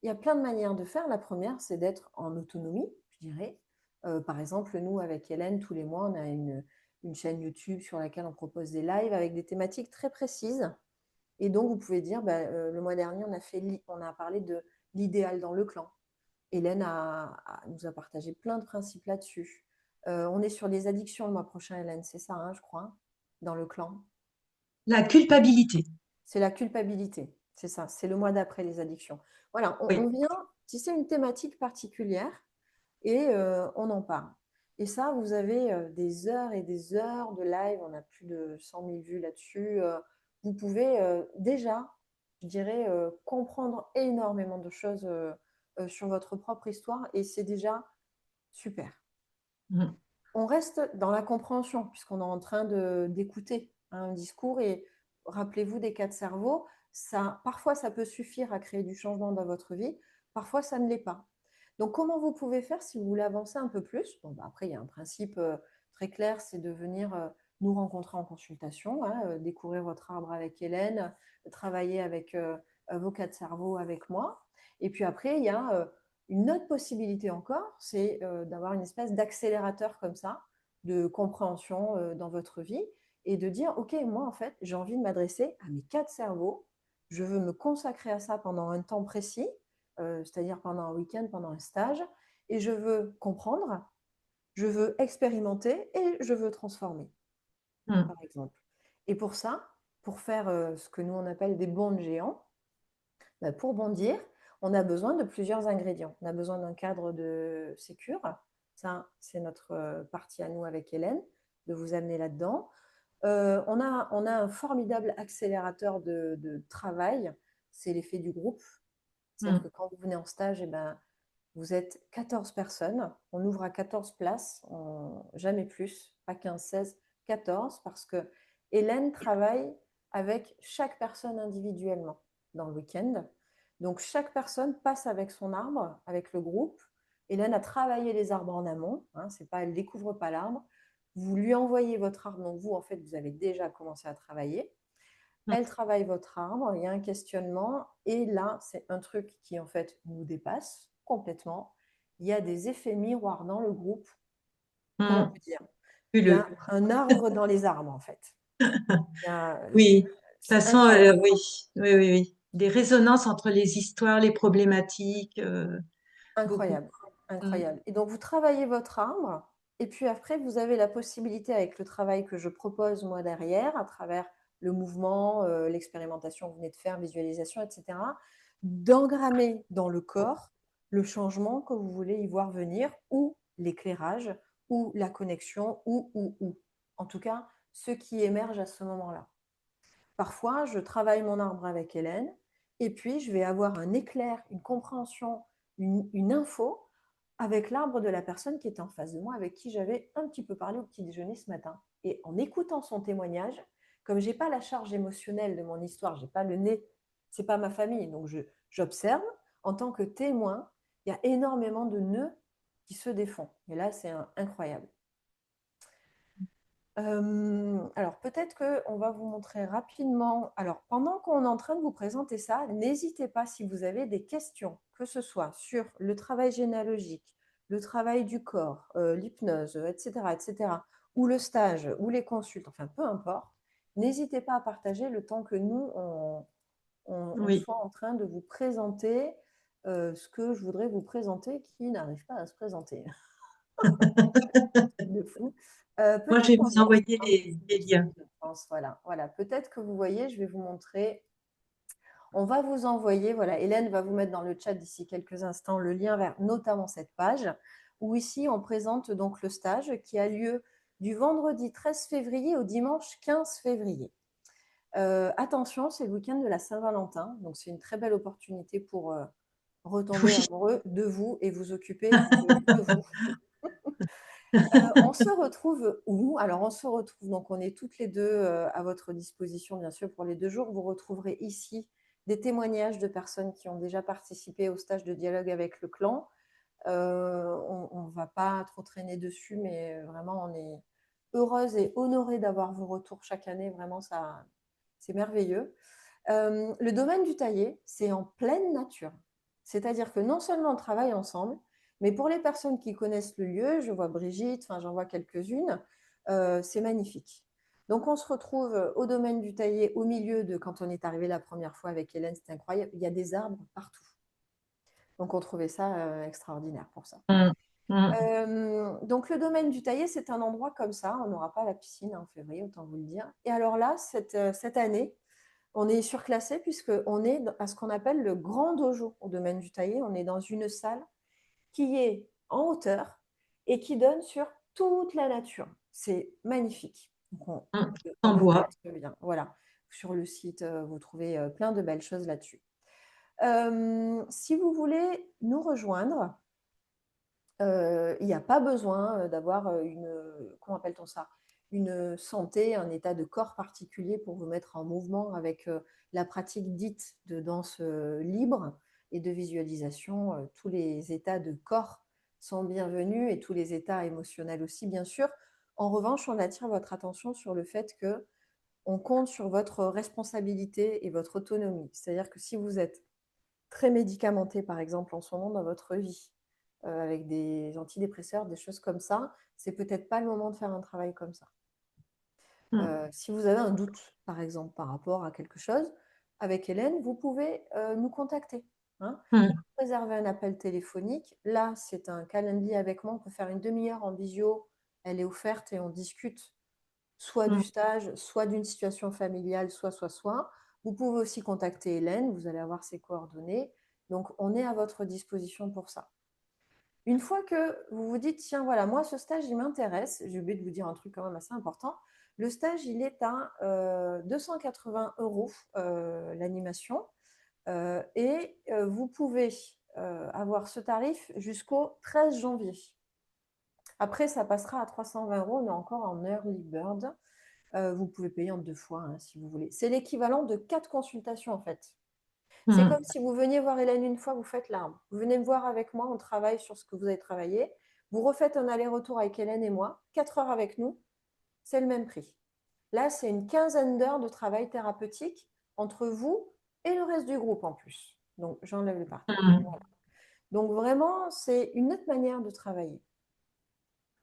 il y a plein de manières de faire. La première, c'est d'être en autonomie, je dirais. Par exemple, nous, avec Hélène, tous les mois, on a une chaîne YouTube sur laquelle on propose des lives avec des thématiques très précises. Et donc, vous pouvez dire, bah, le mois dernier, on a parlé de l'idéal dans le clan. Hélène nous a partagé plein de principes là-dessus. On est sur les addictions le mois prochain, Hélène, c'est ça, hein, je crois, dans le clan. La culpabilité. C'est la culpabilité, c'est ça, c'est le mois d'après les addictions. Voilà, Oui. on vient tisser une thématique particulière et on en parle. Et ça, vous avez des heures et des heures de live, on a plus de 100 000 vues là-dessus. Vous pouvez déjà, je dirais, comprendre énormément de choses sur votre propre histoire et c'est déjà super. Hmm. On reste dans la compréhension puisqu'on est en train d'écouter un discours et rappelez-vous des cas de cerveau, ça, parfois ça peut suffire à créer du changement dans votre vie, parfois ça ne l'est pas. Donc, comment vous pouvez faire si vous voulez avancer un peu plus? Bon, bah, après, il y a un principe très clair, c'est de venir nous rencontrer en consultation, hein, découvrir votre arbre avec Hélène, travailler avec vos quatre cerveaux avec moi. Et puis après, il y a une autre possibilité encore, c'est d'avoir une espèce d'accélérateur comme ça, de compréhension dans votre vie, et de dire, OK, moi, en fait, j'ai envie de m'adresser à mes quatre cerveaux, je veux me consacrer à ça pendant un temps précis, c'est-à-dire pendant un week-end, pendant un stage, et je veux comprendre, je veux expérimenter et je veux transformer, Mm. par exemple. Et pour ça, pour faire ce que nous on appelle des bonds de géants, bah, pour bondir, on a besoin de plusieurs ingrédients. On a besoin d'un cadre de sécure, ça c'est notre partie à nous avec Hélène, de vous amener là-dedans. On a un formidable accélérateur de travail, c'est l'effet du groupe. C'est-à-dire que Mm. quand vous venez en stage, eh ben, vous êtes 14 personnes, on ouvre à 14 places, jamais plus, pas 15, 16, 14, parce que Hélène travaille avec chaque personne individuellement dans le week-end. Donc chaque personne passe avec son arbre, avec le groupe. Hélène a travaillé les arbres en amont, hein, c'est pas, elle ne découvre pas l'arbre. Vous lui envoyez votre arbre, donc vous, en fait, vous avez déjà commencé à travailler. Mm. Elle travaille votre arbre, il y a un questionnement, et là, c'est un truc qui, en fait, nous dépasse complètement. Il y a des effets miroirs dans le groupe. Comment Mm. vous dire? Il y Fabuleux. a un arbre dans les arbres, en fait. Oui, de toute C'est façon, incroyable, oui, oui, oui, oui. Des résonances entre les histoires, les problématiques, beaucoup. incroyable, Mm. incroyable. Et donc, vous travaillez votre arbre, et puis après, vous avez la possibilité, avec le travail que je propose, moi, derrière, à travers le mouvement, l'expérimentation que vous venez de faire, visualisation, etc., d'engrammer dans le corps le changement que vous voulez y voir venir, ou l'éclairage, ou la connexion, ou. En tout cas, ce qui émerge à ce moment-là. Parfois, je travaille mon arbre avec Hélène, et puis je vais avoir un éclair, une compréhension, une info avec l'arbre de la personne qui était en face de moi, avec qui j'avais un petit peu parlé au petit déjeuner ce matin. Et en écoutant son témoignage, comme j'ai pas la charge émotionnelle de mon histoire, j'ai pas le nez, c'est pas ma famille, donc j'observe en tant que témoin. Il y a énormément de nœuds qui se défont. Et là, c'est incroyable. Alors peut-être qu'on va vous montrer rapidement. Alors pendant qu'on est en train de vous présenter ça, n'hésitez pas si vous avez des questions, que ce soit sur le travail généalogique, le travail du corps, l'hypnose, etc., etc., ou le stage, ou les consultes, enfin peu importe. N'hésitez pas à partager le temps que nous, on Oui. soit en train de vous présenter ce que je voudrais vous présenter qui n'arrive pas à se présenter. De fou. Moi, je Peut-être vais qu'on vous voit envoyer un les petit peu, liens. je pense. Voilà, voilà. Peut-être que vous voyez, je vais vous montrer. On va vous envoyer, voilà, Hélène va vous mettre dans le chat d'ici quelques instants le lien vers notamment cette page, où ici on présente donc le stage qui a lieu du vendredi 13 février au dimanche 15 février. Attention, c'est le week-end de la Saint-Valentin, donc c'est une très belle opportunité pour retomber Oui. amoureux de vous et vous occuper de vous. On se retrouve où? Alors, on se retrouve, donc on est toutes les deux à votre disposition, bien sûr, pour les 2 jours. Vous retrouverez ici des témoignages de personnes qui ont déjà participé au stage de dialogue avec le clan. On ne va pas trop traîner dessus, mais vraiment, on est heureuse et honorée d'avoir vos retours chaque année. Vraiment, ça, c'est merveilleux. Le domaine du taillé, c'est en pleine nature. C'est-à-dire que non seulement on travaille ensemble, mais pour les personnes qui connaissent le lieu, je vois Brigitte, enfin j'en vois quelques-unes, c'est magnifique. Donc on se retrouve au domaine du taillé, au milieu de quand on est arrivé la première fois avec Hélène, c'était incroyable, il y a des arbres partout. Donc on trouvait ça extraordinaire pour ça. Mm. Mm. Donc le domaine du taillé, c'est un endroit comme ça, on n'aura pas la piscine en février, autant vous le dire. Et alors là, cette année, on est surclassé puisqu'on est à ce qu'on appelle le grand dojo au domaine du taillé. On est dans une salle qui est en hauteur et qui donne sur toute la nature. C'est magnifique. Donc Mm. on En vous bois. montre bien. Voilà. Sur le site, vous trouvez plein de belles choses là-dessus. Si vous voulez nous rejoindre, il n'y a pas besoin d'avoir comment appelle-t-on ça? Une santé, un état de corps particulier pour vous mettre en mouvement avec la pratique dite de danse libre et de visualisation. Tous les états de corps sont bienvenus et tous les états émotionnels aussi, bien sûr. En revanche, on attire votre attention sur le fait que on compte sur votre responsabilité et votre autonomie. C'est-à-dire que si vous êtes très médicamenté, par exemple, en ce moment dans votre vie, avec des antidépresseurs, des choses comme ça, c'est peut-être pas le moment de faire un travail comme ça. Mm. Si vous avez un doute, par exemple, par rapport à quelque chose, avec Hélène, vous pouvez nous contacter. Hein. Mm. Réserver un appel téléphonique. Là, c'est un calendrier avec moi. On peut faire une demi-heure en visio. Elle est offerte et on discute soit du Mm. stage, soit d'une situation familiale, soit. Vous pouvez aussi contacter Hélène. Vous allez avoir ses coordonnées. Donc, on est à votre disposition pour ça. Une fois que vous vous dites, tiens, voilà, moi, ce stage, il m'intéresse, j'ai oublié de vous dire un truc quand même assez important. Le stage, il est à 280 euros l'animation. Et vous pouvez avoir ce tarif jusqu'au 13 janvier. Après, ça passera à 320 euros. On est encore en early bird. Vous pouvez payer en 2 fois hein, si vous voulez. C'est l'équivalent de 4 consultations en fait. C'est Mm. comme si vous veniez voir Hélène une fois, vous faites l'arbre. Vous venez me voir avec moi, on travaille sur ce que vous avez travaillé. Vous refaites un aller-retour avec Hélène et moi, 4 heures avec nous, c'est le même prix. Là, c'est une quinzaine d'heures de travail thérapeutique entre vous et le reste du groupe en plus. Donc, j'enlève le partage. Mm. Voilà. Donc, vraiment, c'est une autre manière de travailler.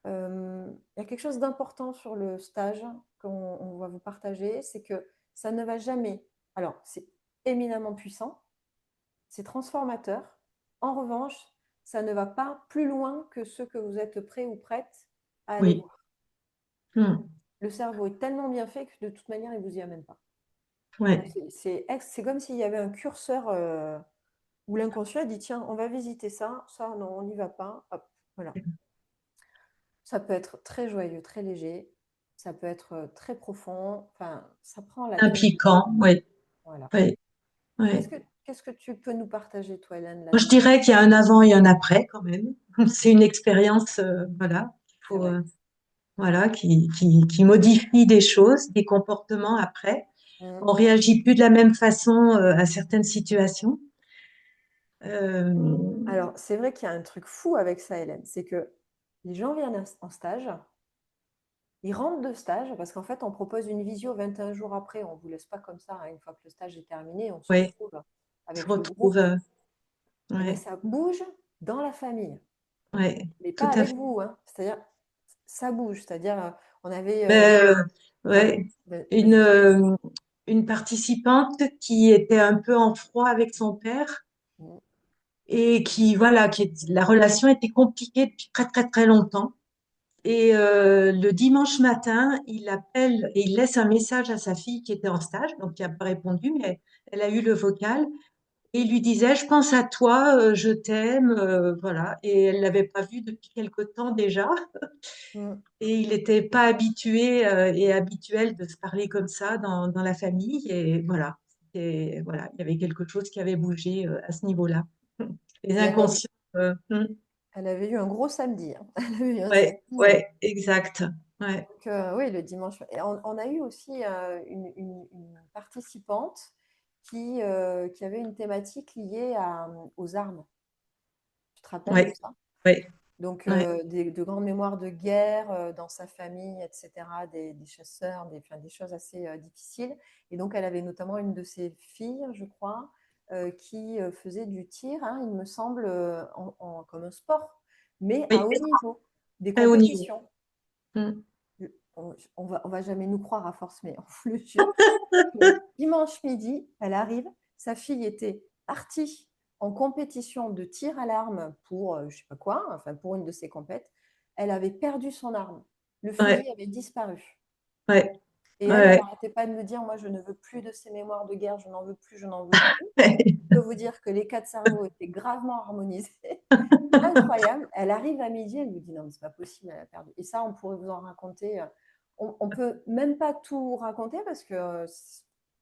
Il y a quelque chose d'important sur le stage qu'on va vous partager, c'est que ça ne va jamais. Alors, c'est éminemment puissant, c'est transformateur. En revanche, ça ne va pas plus loin que ce que vous êtes prêt ou prête à aller Oui. voir. Mm. Le cerveau est tellement bien fait que de toute manière, il ne vous y amène pas. Ouais. C'est comme s'il y avait un curseur où l'inconscient dit tiens, on va visiter ça, ça non, on n'y va pas. Hop, voilà. Ça peut être très joyeux, très léger, ça peut être très profond, enfin, ça prend la tonalité. Impliquant, oui. Voilà. Oui. Qu'est-ce Oui. que, qu'est-ce que tu peux nous partager, toi, Hélène, Moi, je là-dedans? dirais qu'il y a un avant et un après quand même. C'est une expérience, voilà, qu'il C'est faut, vrai. voilà, qui modifie des choses, des comportements après. Mm. On réagit plus de la même façon, à certaines situations. Euh, Alors, c'est vrai qu'il y a un truc fou avec ça, Hélène, c'est que les gens viennent en stage, ils rentrent de stage, parce qu'en fait, on propose une visio 21 jours après, on ne vous laisse pas comme ça, hein, une fois que le stage est terminé, on se ouais, retrouve se avec le retrouve, groupe, et bien ouais, ça bouge dans la famille, ouais, mais tout pas à avec fait. vous, hein. C'est-à-dire, ça bouge, c'est-à-dire, on avait Ben, voilà, ouais, vas-y, excuse-moi. une participante qui était un peu en froid avec son père Mm, et qui, voilà, la relation était compliquée depuis très, très, très longtemps. Et le dimanche matin, il appelle et il laisse un message à sa fille qui était en stage, donc qui n'a pas répondu, mais elle a eu le vocal. Et il lui disait, je pense à toi, je t'aime, voilà. Et elle l'avait pas vu depuis quelque temps déjà. mm. Et il n'était pas habitué et habituel de se parler comme ça dans la famille. Et voilà. Et voilà, il y avait quelque chose qui avait bougé à ce niveau-là. Les Et inconscients. elle avait eu un gros samedi, hein. Elle avait eu un Ouais, samedi. ouais, exact. Ouais, Donc, oui, le dimanche. Et on a eu aussi une participante qui avait une thématique liée aux armes. Tu te rappelles de ouais, ça? ouais, Donc, ouais, de grandes mémoires de guerre dans sa famille, etc., des chasseurs, enfin, des choses assez difficiles. Et donc, elle avait notamment une de ses filles, je crois, qui faisait du tir, hein, il me semble, comme un sport, mais oui, à haut niveau, des très haut niveau. compétitions. Mm. On va jamais nous croire à force, mais on vous le jure. Le dimanche midi, elle arrive. Sa fille était partie en compétition de tir à l'arme pour je ne sais pas quoi, enfin pour une de ses compètes. Elle avait perdu son arme. Le Ouais, fusil avait disparu. ouais, Et elle ouais, n'arrêtait pas de me dire, moi, je ne veux plus de ces mémoires de guerre, je n'en veux plus, je n'en veux plus. Je peux vous dire que les quatre cerveaux étaient gravement harmonisés. Incroyable. Elle arrive à midi, elle me dit, non, mais c'est pas possible, elle a perdu. Et ça, on pourrait vous en raconter. On peut même pas tout raconter parce que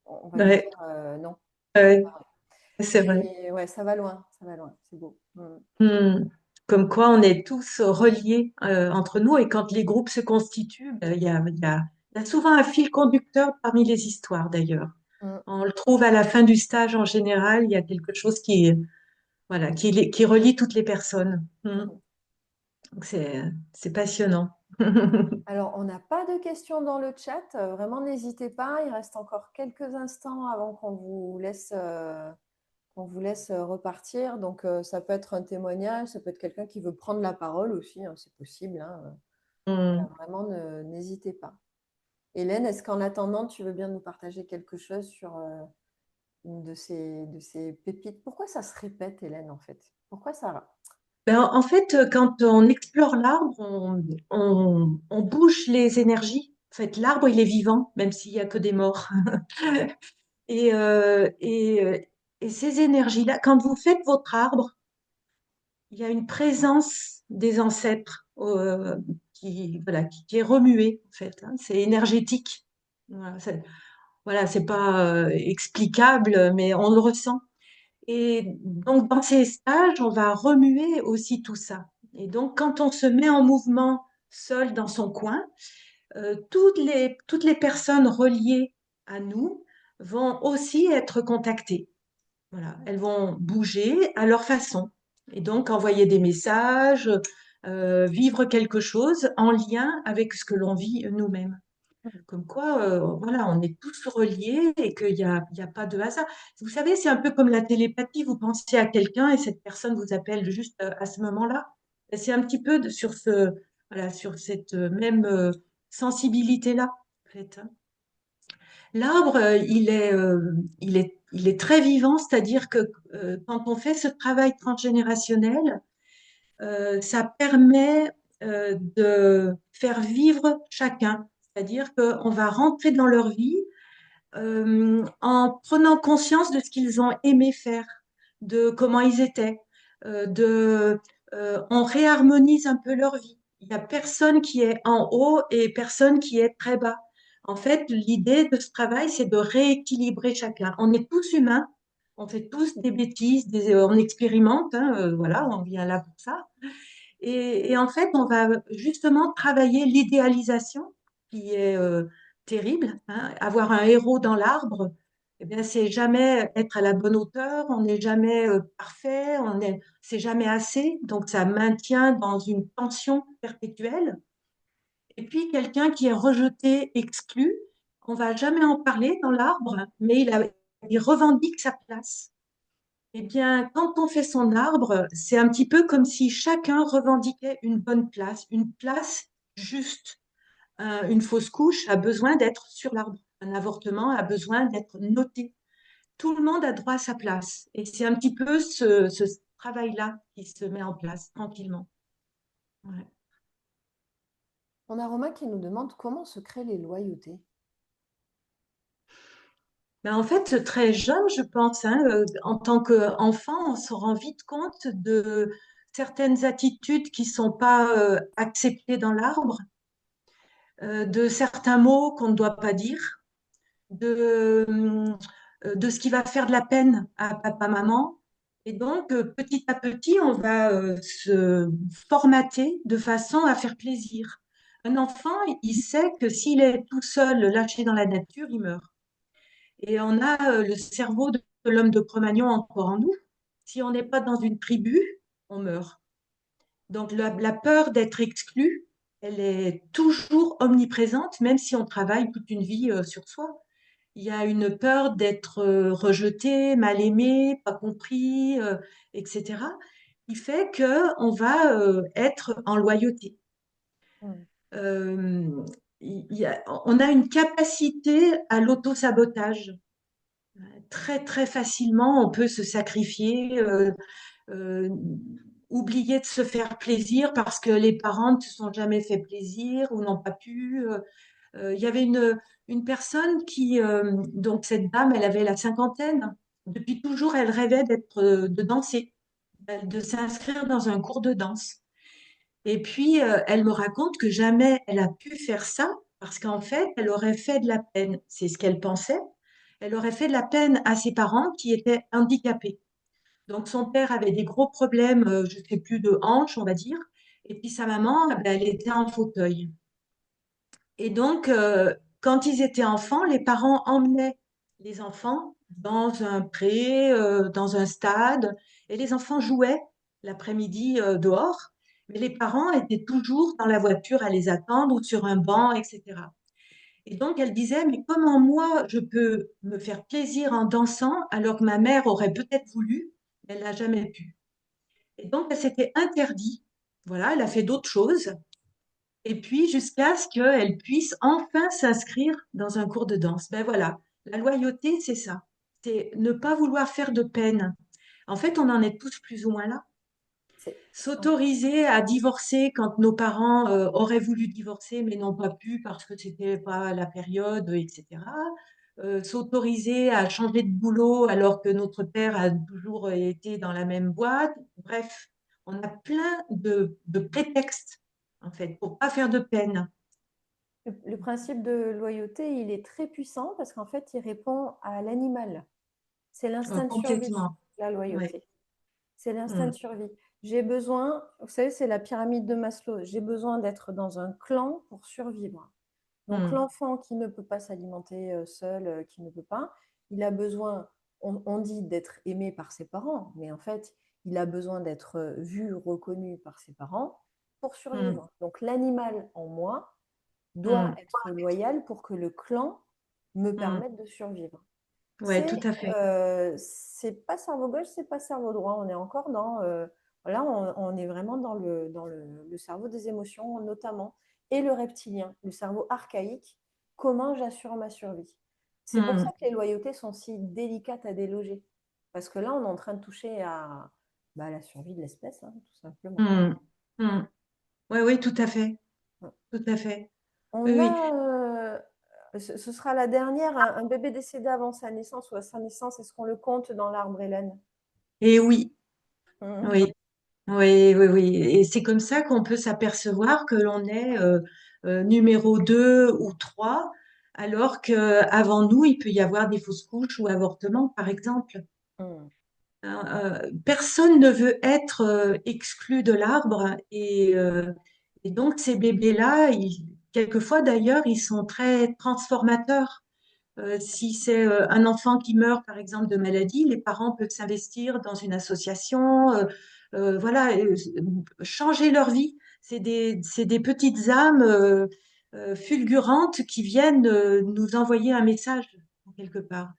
on va nous ouais, dire non. ouais, c'est vrai. Mais ouais, ça va loin, c'est beau. Mm. Mm. Comme quoi, on est tous reliés entre nous et quand les groupes se constituent, ben, il y a souvent un fil conducteur parmi les histoires d'ailleurs. Mm. On le trouve à la fin du stage en général, il y a quelque chose voilà, qui relie toutes les personnes. Mhm. Donc c'est passionnant. Alors, on n'a pas de questions dans le chat. Vraiment, n'hésitez pas. Il reste encore quelques instants avant qu'on vous laisse repartir. Donc, ça peut être un témoignage, ça peut être quelqu'un qui veut prendre la parole aussi, hein, c'est possible, hein. Mm. Vraiment, n'hésitez pas. Hélène, est-ce qu'en attendant, tu veux bien nous partager quelque chose sur une de ces pépites? Pourquoi ça se répète, Hélène, en fait? Pourquoi ça... Ben, en fait, quand on explore l'arbre, on bouge les énergies. En fait, l'arbre, il est vivant, même s'il n'y a que des morts. Et, euh, et, euh, et ces énergies-là, quand vous faites votre arbre, il y a une présence des ancêtres voilà, qui est remuée, en fait, hein. C'est énergétique. Voilà, c'est pas explicable, mais on le ressent. Et donc, dans ces stages, on va remuer aussi tout ça. Et donc, quand on se met en mouvement seul dans son coin, toutes les personnes reliées à nous vont aussi être contactées. Voilà, elles vont bouger à leur façon. Et donc, envoyer des messages, vivre quelque chose en lien avec ce que l'on vit nous-mêmes. Comme quoi, voilà, on est tous reliés et qu'il y a pas de hasard. Vous savez, c'est un peu comme la télépathie. Vous pensez à quelqu'un et cette personne vous appelle juste à ce moment-là. Et c'est un petit peu sur voilà, sur cette même sensibilité-là, en fait, hein. L'arbre, il est très vivant, c'est-à-dire que quand on fait ce travail transgénérationnel, ça permet de faire vivre chacun. C'est-à-dire qu'on va rentrer dans leur vie en prenant conscience de ce qu'ils ont aimé faire, de comment ils étaient, on réharmonise un peu leur vie. Il n'y a personne qui est en haut et personne qui est très bas. En fait, l'idée de ce travail, c'est de rééquilibrer chacun. On est tous humains, on fait tous des bêtises, on expérimente, hein, voilà, on vient là pour ça. Et en fait, on va justement travailler l'idéalisation qui est terrible, hein. Avoir un héros dans l'arbre, eh bien, c'est jamais être à la bonne hauteur, on n'est jamais parfait, c'est jamais assez. Donc, ça maintient dans une tension perpétuelle. Et puis, quelqu'un qui est rejeté, exclu, on va jamais en parler dans l'arbre, mais il revendique sa place. Eh bien, quand on fait son arbre, c'est un petit peu comme si chacun revendiquait une bonne place, une place juste. Une fausse couche a besoin d'être sur l'arbre. Un avortement a besoin d'être noté. Tout le monde a droit à sa place. Et c'est un petit peu ce travail-là qui se met en place tranquillement. Ouais. On a Romain qui nous demande comment se créent les loyautés. Ben, en fait, très jeune, je pense, hein, en tant qu'enfant, on se rend vite compte de certaines attitudes qui ne sont pas acceptées dans l'arbre, de certains mots qu'on ne doit pas dire, de ce qui va faire de la peine à papa, maman. Et donc, petit à petit, on va se formater de façon à faire plaisir. Un enfant, il sait que s'il est tout seul, lâché dans la nature, il meurt. Et on a le cerveau de l'homme de Cro-Magnon encore en nous. Si on n'est pas dans une tribu, on meurt. Donc, la peur d'être exclu, elle est toujours omniprésente, même si on travaille toute une vie sur soi. Il y a une peur d'être rejeté, mal aimé, pas compris, etc., qui fait qu'on va être en loyauté. Mm. Euh, on a une capacité à l'auto-sabotage. Très, très facilement, on peut se sacrifier, euh, oublier de se faire plaisir parce que les parents ne se sont jamais fait plaisir ou n'ont pas pu. Il y avait une personne donc cette dame, elle avait la cinquantaine. Depuis toujours, elle rêvait de danser, de s'inscrire dans un cours de danse. Et puis, elle me raconte que jamais elle a pu faire ça parce qu'en fait, elle aurait fait de la peine. C'est ce qu'elle pensait. Elle aurait fait de la peine à ses parents qui étaient handicapés. Donc, son père avait des gros problèmes, je ne sais plus, de hanche, on va dire. Et puis, sa maman, eh ben, elle était en fauteuil. Et donc, quand ils étaient enfants, les parents emmenaient les enfants dans un pré, dans un stade, et les enfants jouaient l'après-midi dehors, mais les parents étaient toujours dans la voiture à les attendre ou sur un banc, etc. Et donc elle disait, mais comment moi je peux me faire plaisir en dansant alors que ma mère aurait peut-être voulu, mais elle n'a jamais pu. Et donc elle s'était interdit, voilà, elle a fait d'autres choses, et puis jusqu'à ce qu'elle puisse enfin s'inscrire dans un cours de danse. Ben voilà, la loyauté, c'est ça. C'est ne pas vouloir faire de peine. En fait, on en est tous plus ou moins là. C'est S'autoriser à divorcer quand nos parents auraient voulu divorcer mais n'ont pas pu parce que c'était pas la période, etc. S'autoriser à changer de boulot alors que notre père a toujours été dans la même boîte. Bref, on a plein de prétextes en fait pour pas faire de peine. le principe de loyauté, il est très puissant parce qu'en fait, il répond à l'animal. C'est l'instinct de survie, Complètement. la Oui. loyauté. C'est l'instinct de Mm, survie. J'ai besoin, vous savez, c'est la pyramide de Maslow. J'ai besoin d'être dans un clan pour survivre. Donc mm, l'enfant qui ne peut pas s'alimenter seul, qui ne peut pas, il a besoin, on dit d'être aimé par ses parents, mais en fait, il a besoin d'être vu, reconnu par ses parents pour mm, survivre. Donc l'animal en moi doit mm, être loyal pour que le clan me mm. permette de survivre. Ouais, tout à fait. C'est pas cerveau gauche, c'est pas cerveau droit. On est encore dans, là, on est vraiment le cerveau des émotions, notamment, et le reptilien, le cerveau archaïque. Comment j'assure ma survie? C'est pour ça Mm, que les loyautés sont si délicates à déloger. Parce que là, on est en train de toucher à bah, la survie de l'espèce, hein, tout simplement. mm, mm. Ouais, oui, tout à fait. Tout à fait. Oui, On oui. a, ce sera la dernière, un bébé décédé avant sa naissance ou à sa naissance, est-ce qu'on le compte dans l'arbre, Hélène? Et oui, Mhm. oui, oui, oui, oui. Et c'est comme ça qu'on peut s'apercevoir que l'on est numéro 2 ou 3, alors qu'avant nous, il peut y avoir des fausses couches ou avortements, par exemple. Mhm. Personne ne veut être exclu de l'arbre et donc ces bébés-là, quelquefois d'ailleurs, ils sont très transformateurs. Si c'est un enfant qui meurt, par exemple, de maladie, les parents peuvent s'investir dans une association, voilà, changer leur vie. C'est des petites âmes fulgurantes qui viennent nous envoyer un message, quelque part.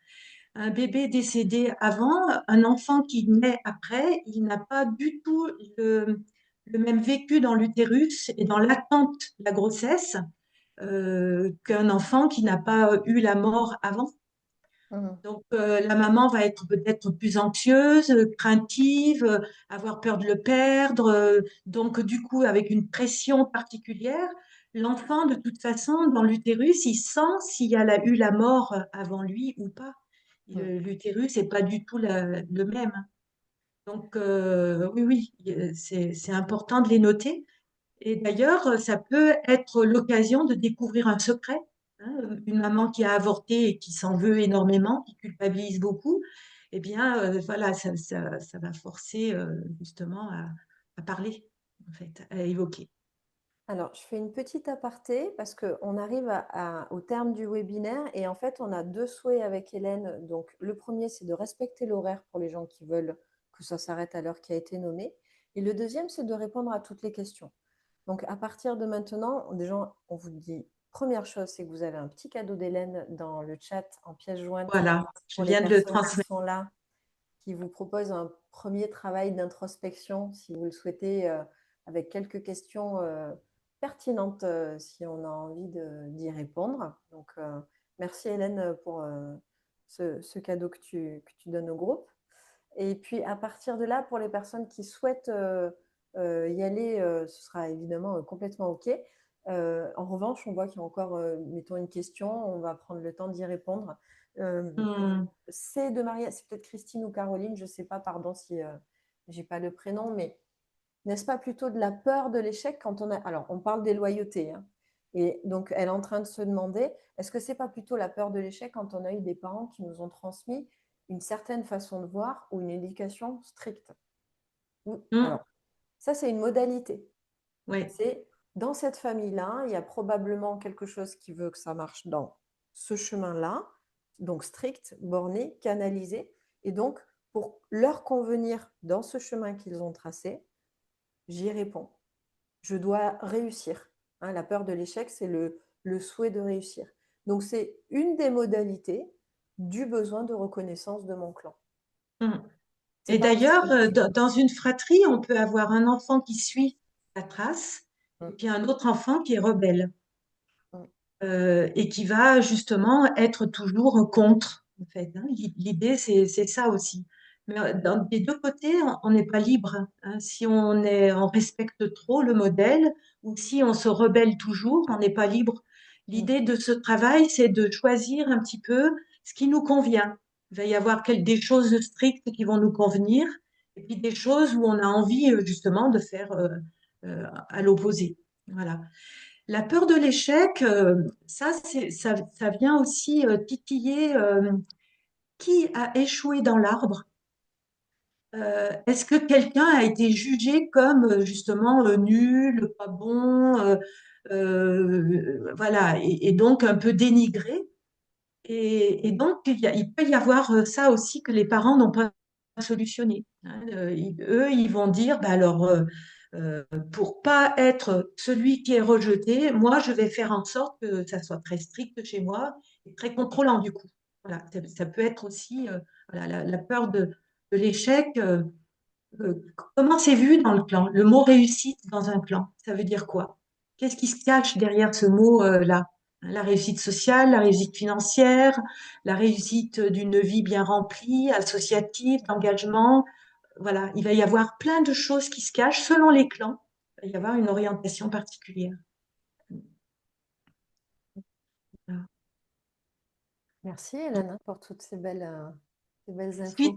Un bébé décédé avant, un enfant qui naît après, il n'a pas du tout le même vécu dans l'utérus et dans l'attente de la grossesse qu'un enfant qui n'a pas eu la mort avant. Mhm. Donc, la maman va être peut-être plus anxieuse, craintive, avoir peur de le perdre. Donc, du coup, avec une pression particulière, l'enfant, de toute façon, dans l'utérus, il sent s'il y a eu la mort avant lui ou pas. Mhm. L'utérus n'est pas du tout le même. Donc, oui, oui, c'est important de les noter. Et d'ailleurs, ça peut être l'occasion de découvrir un secret. Hein. Une maman qui a avorté et qui s'en veut énormément, qui culpabilise beaucoup, eh bien, voilà, ça va forcer justement à parler, en fait, à évoquer. Alors, je fais une petite aparté parce qu'on arrive au terme du webinaire et en fait, on a deux souhaits avec Hélène. Donc, le premier, c'est de respecter l'horaire pour les gens qui veulent que ça s'arrête à l'heure qui a été nommée. Et le deuxième, c'est de répondre à toutes les questions. Donc, à partir de maintenant, déjà, on vous dit, première chose, c'est que vous avez un petit cadeau d'Hélène dans le chat en pièce jointe Voilà, je pour les viens de le personnes qui transmettre. sont là, qui vous propose un premier travail d'introspection, si vous le souhaitez, avec quelques questions pertinentes, si on a envie d'y répondre. Donc, merci Hélène pour ce cadeau que tu donnes au groupe. Et puis, à partir de là, pour les personnes qui souhaitent y aller, ce sera évidemment complètement OK. En revanche, on voit qu'il y a encore, mettons, une question, on va prendre le temps d'y répondre. Euh, Hmm, c'est de Maria, c'est peut-être Christine ou Caroline, je ne sais pas, pardon si j'ai pas le prénom, mais n'est-ce pas plutôt de la peur de l'échec quand on a. Alors, on parle des loyautés, hein, et donc elle est en train de se demander, est-ce que c'est pas plutôt la peur de l'échec quand on a eu des parents qui nous ont transmis une certaine façon de voir ou une éducation stricte? hmm, Alors, ça, c'est une modalité. ouais, C'est dans cette famille-là, il y a probablement quelque chose qui veut que ça marche dans ce chemin-là. donc strict, borné, canalisé. Et donc, pour leur convenir dans ce chemin qu'ils ont tracé, j'y réponds. Je dois réussir. Hein, la peur de l'échec, c'est le souhait de réussir. Donc, c'est une des modalités du besoin de reconnaissance de mon clan. Mm. C'est Et pas d'ailleurs, systématique. dans une fratrie, on peut avoir un enfant qui suit la trace et Mm, puis un autre enfant qui est rebelle mm, et qui va justement être toujours contre, en fait. Hein. L'idée, c'est ça aussi. Mais des deux côtés, on n'est pas libre. Hein. Si on respecte trop le modèle ou si on se rebelle toujours, on n'est pas libre. mm, L'idée de ce travail, c'est de choisir un petit peu ce qui nous convient. Il va y avoir des choses strictes qui vont nous convenir et puis des choses où on a envie justement de faire à l'opposé. Voilà. La peur de l'échec, ça vient aussi titiller qui a échoué dans l'arbre. Est-ce que quelqu'un a été jugé comme justement nul, pas bon, voilà, et donc un peu dénigré? Et donc, il peut y avoir ça aussi que les parents n'ont pas solutionné. Hein. Eux, ils vont dire, bah alors, euh, pour pas être celui qui est rejeté, moi, je vais faire en sorte que ça soit très strict chez moi et très contrôlant du coup. Voilà, ça peut être aussi voilà, la peur de l'échec. Comment c'est vu dans le clan? Le mot réussite dans un clan, ça veut dire quoi? Qu'est-ce qui se cache derrière ce mot-là? La réussite sociale, la réussite financière, la réussite d'une vie bien remplie, associative, d'engagement. Voilà, il va y avoir plein de choses qui se cachent selon les clans. Il va y avoir une orientation particulière. Voilà. Merci Hélène pour toutes ces belles infos. Ensuite,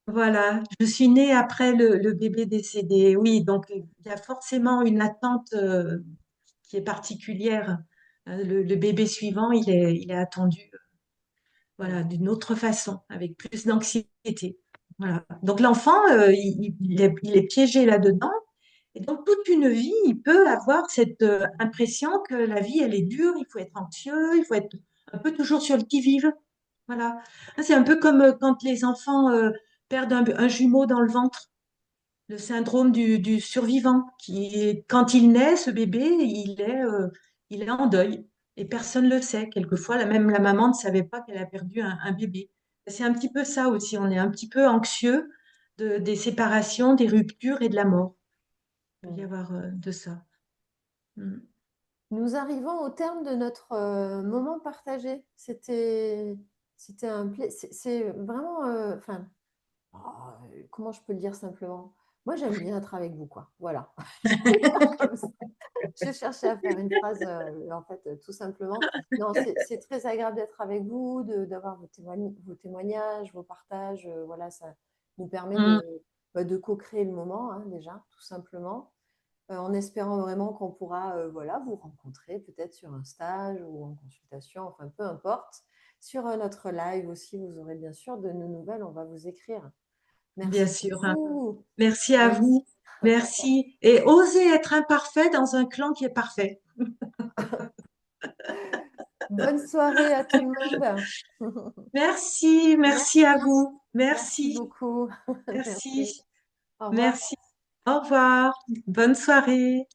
voilà, je suis née après le bébé décédé. Oui, donc il y a forcément une attente qui est particulière. Le bébé suivant, il est attendu Mm, voilà, d'une autre façon, avec plus d'anxiété. Voilà. Donc l'enfant, il est piégé là-dedans. Et donc toute une vie, il peut avoir cette impression que la vie, elle est dure, il faut être anxieux, il faut être un peu toujours sur le qui-vive. Voilà. C'est un peu comme quand les enfants perdent un jumeau dans le ventre, le syndrome du survivant, quand il naît, ce bébé, il est en deuil et personne ne le sait. Quelquefois, même la maman ne savait pas qu'elle a perdu un bébé. C'est un petit peu ça aussi, on est un petit peu anxieux des séparations, des ruptures et de la mort. Il peut y mm. avoir de ça. Mm. Nous arrivons au terme de notre moment partagé. C'était un plaisir. C'est vraiment, enfin, oh, comment je peux le dire simplement? Moi, j'aime bien être avec vous, quoi. Voilà. Comme ça. Je cherchais à faire une phrase, en fait, tout simplement. Non, c'est très agréable d'être avec vous, d'avoir vos témoignages, vos partages. Voilà, ça nous permet Mm. de co-créer le moment, hein, déjà, tout simplement. En espérant vraiment qu'on pourra voilà, vous rencontrer peut-être sur un stage ou en consultation, enfin peu importe. Sur notre live aussi, vous aurez bien sûr de nos nouvelles, on va vous écrire. Bien Merci sûr. Hein. beaucoup. Merci à Merci. vous. Merci. Et osez être imparfait dans un clan qui est parfait. Bonne soirée à tout le monde. Merci, merci à Merci. vous. Merci Merci, beaucoup. Merci. merci, Au revoir. merci. Au revoir. Bonne soirée.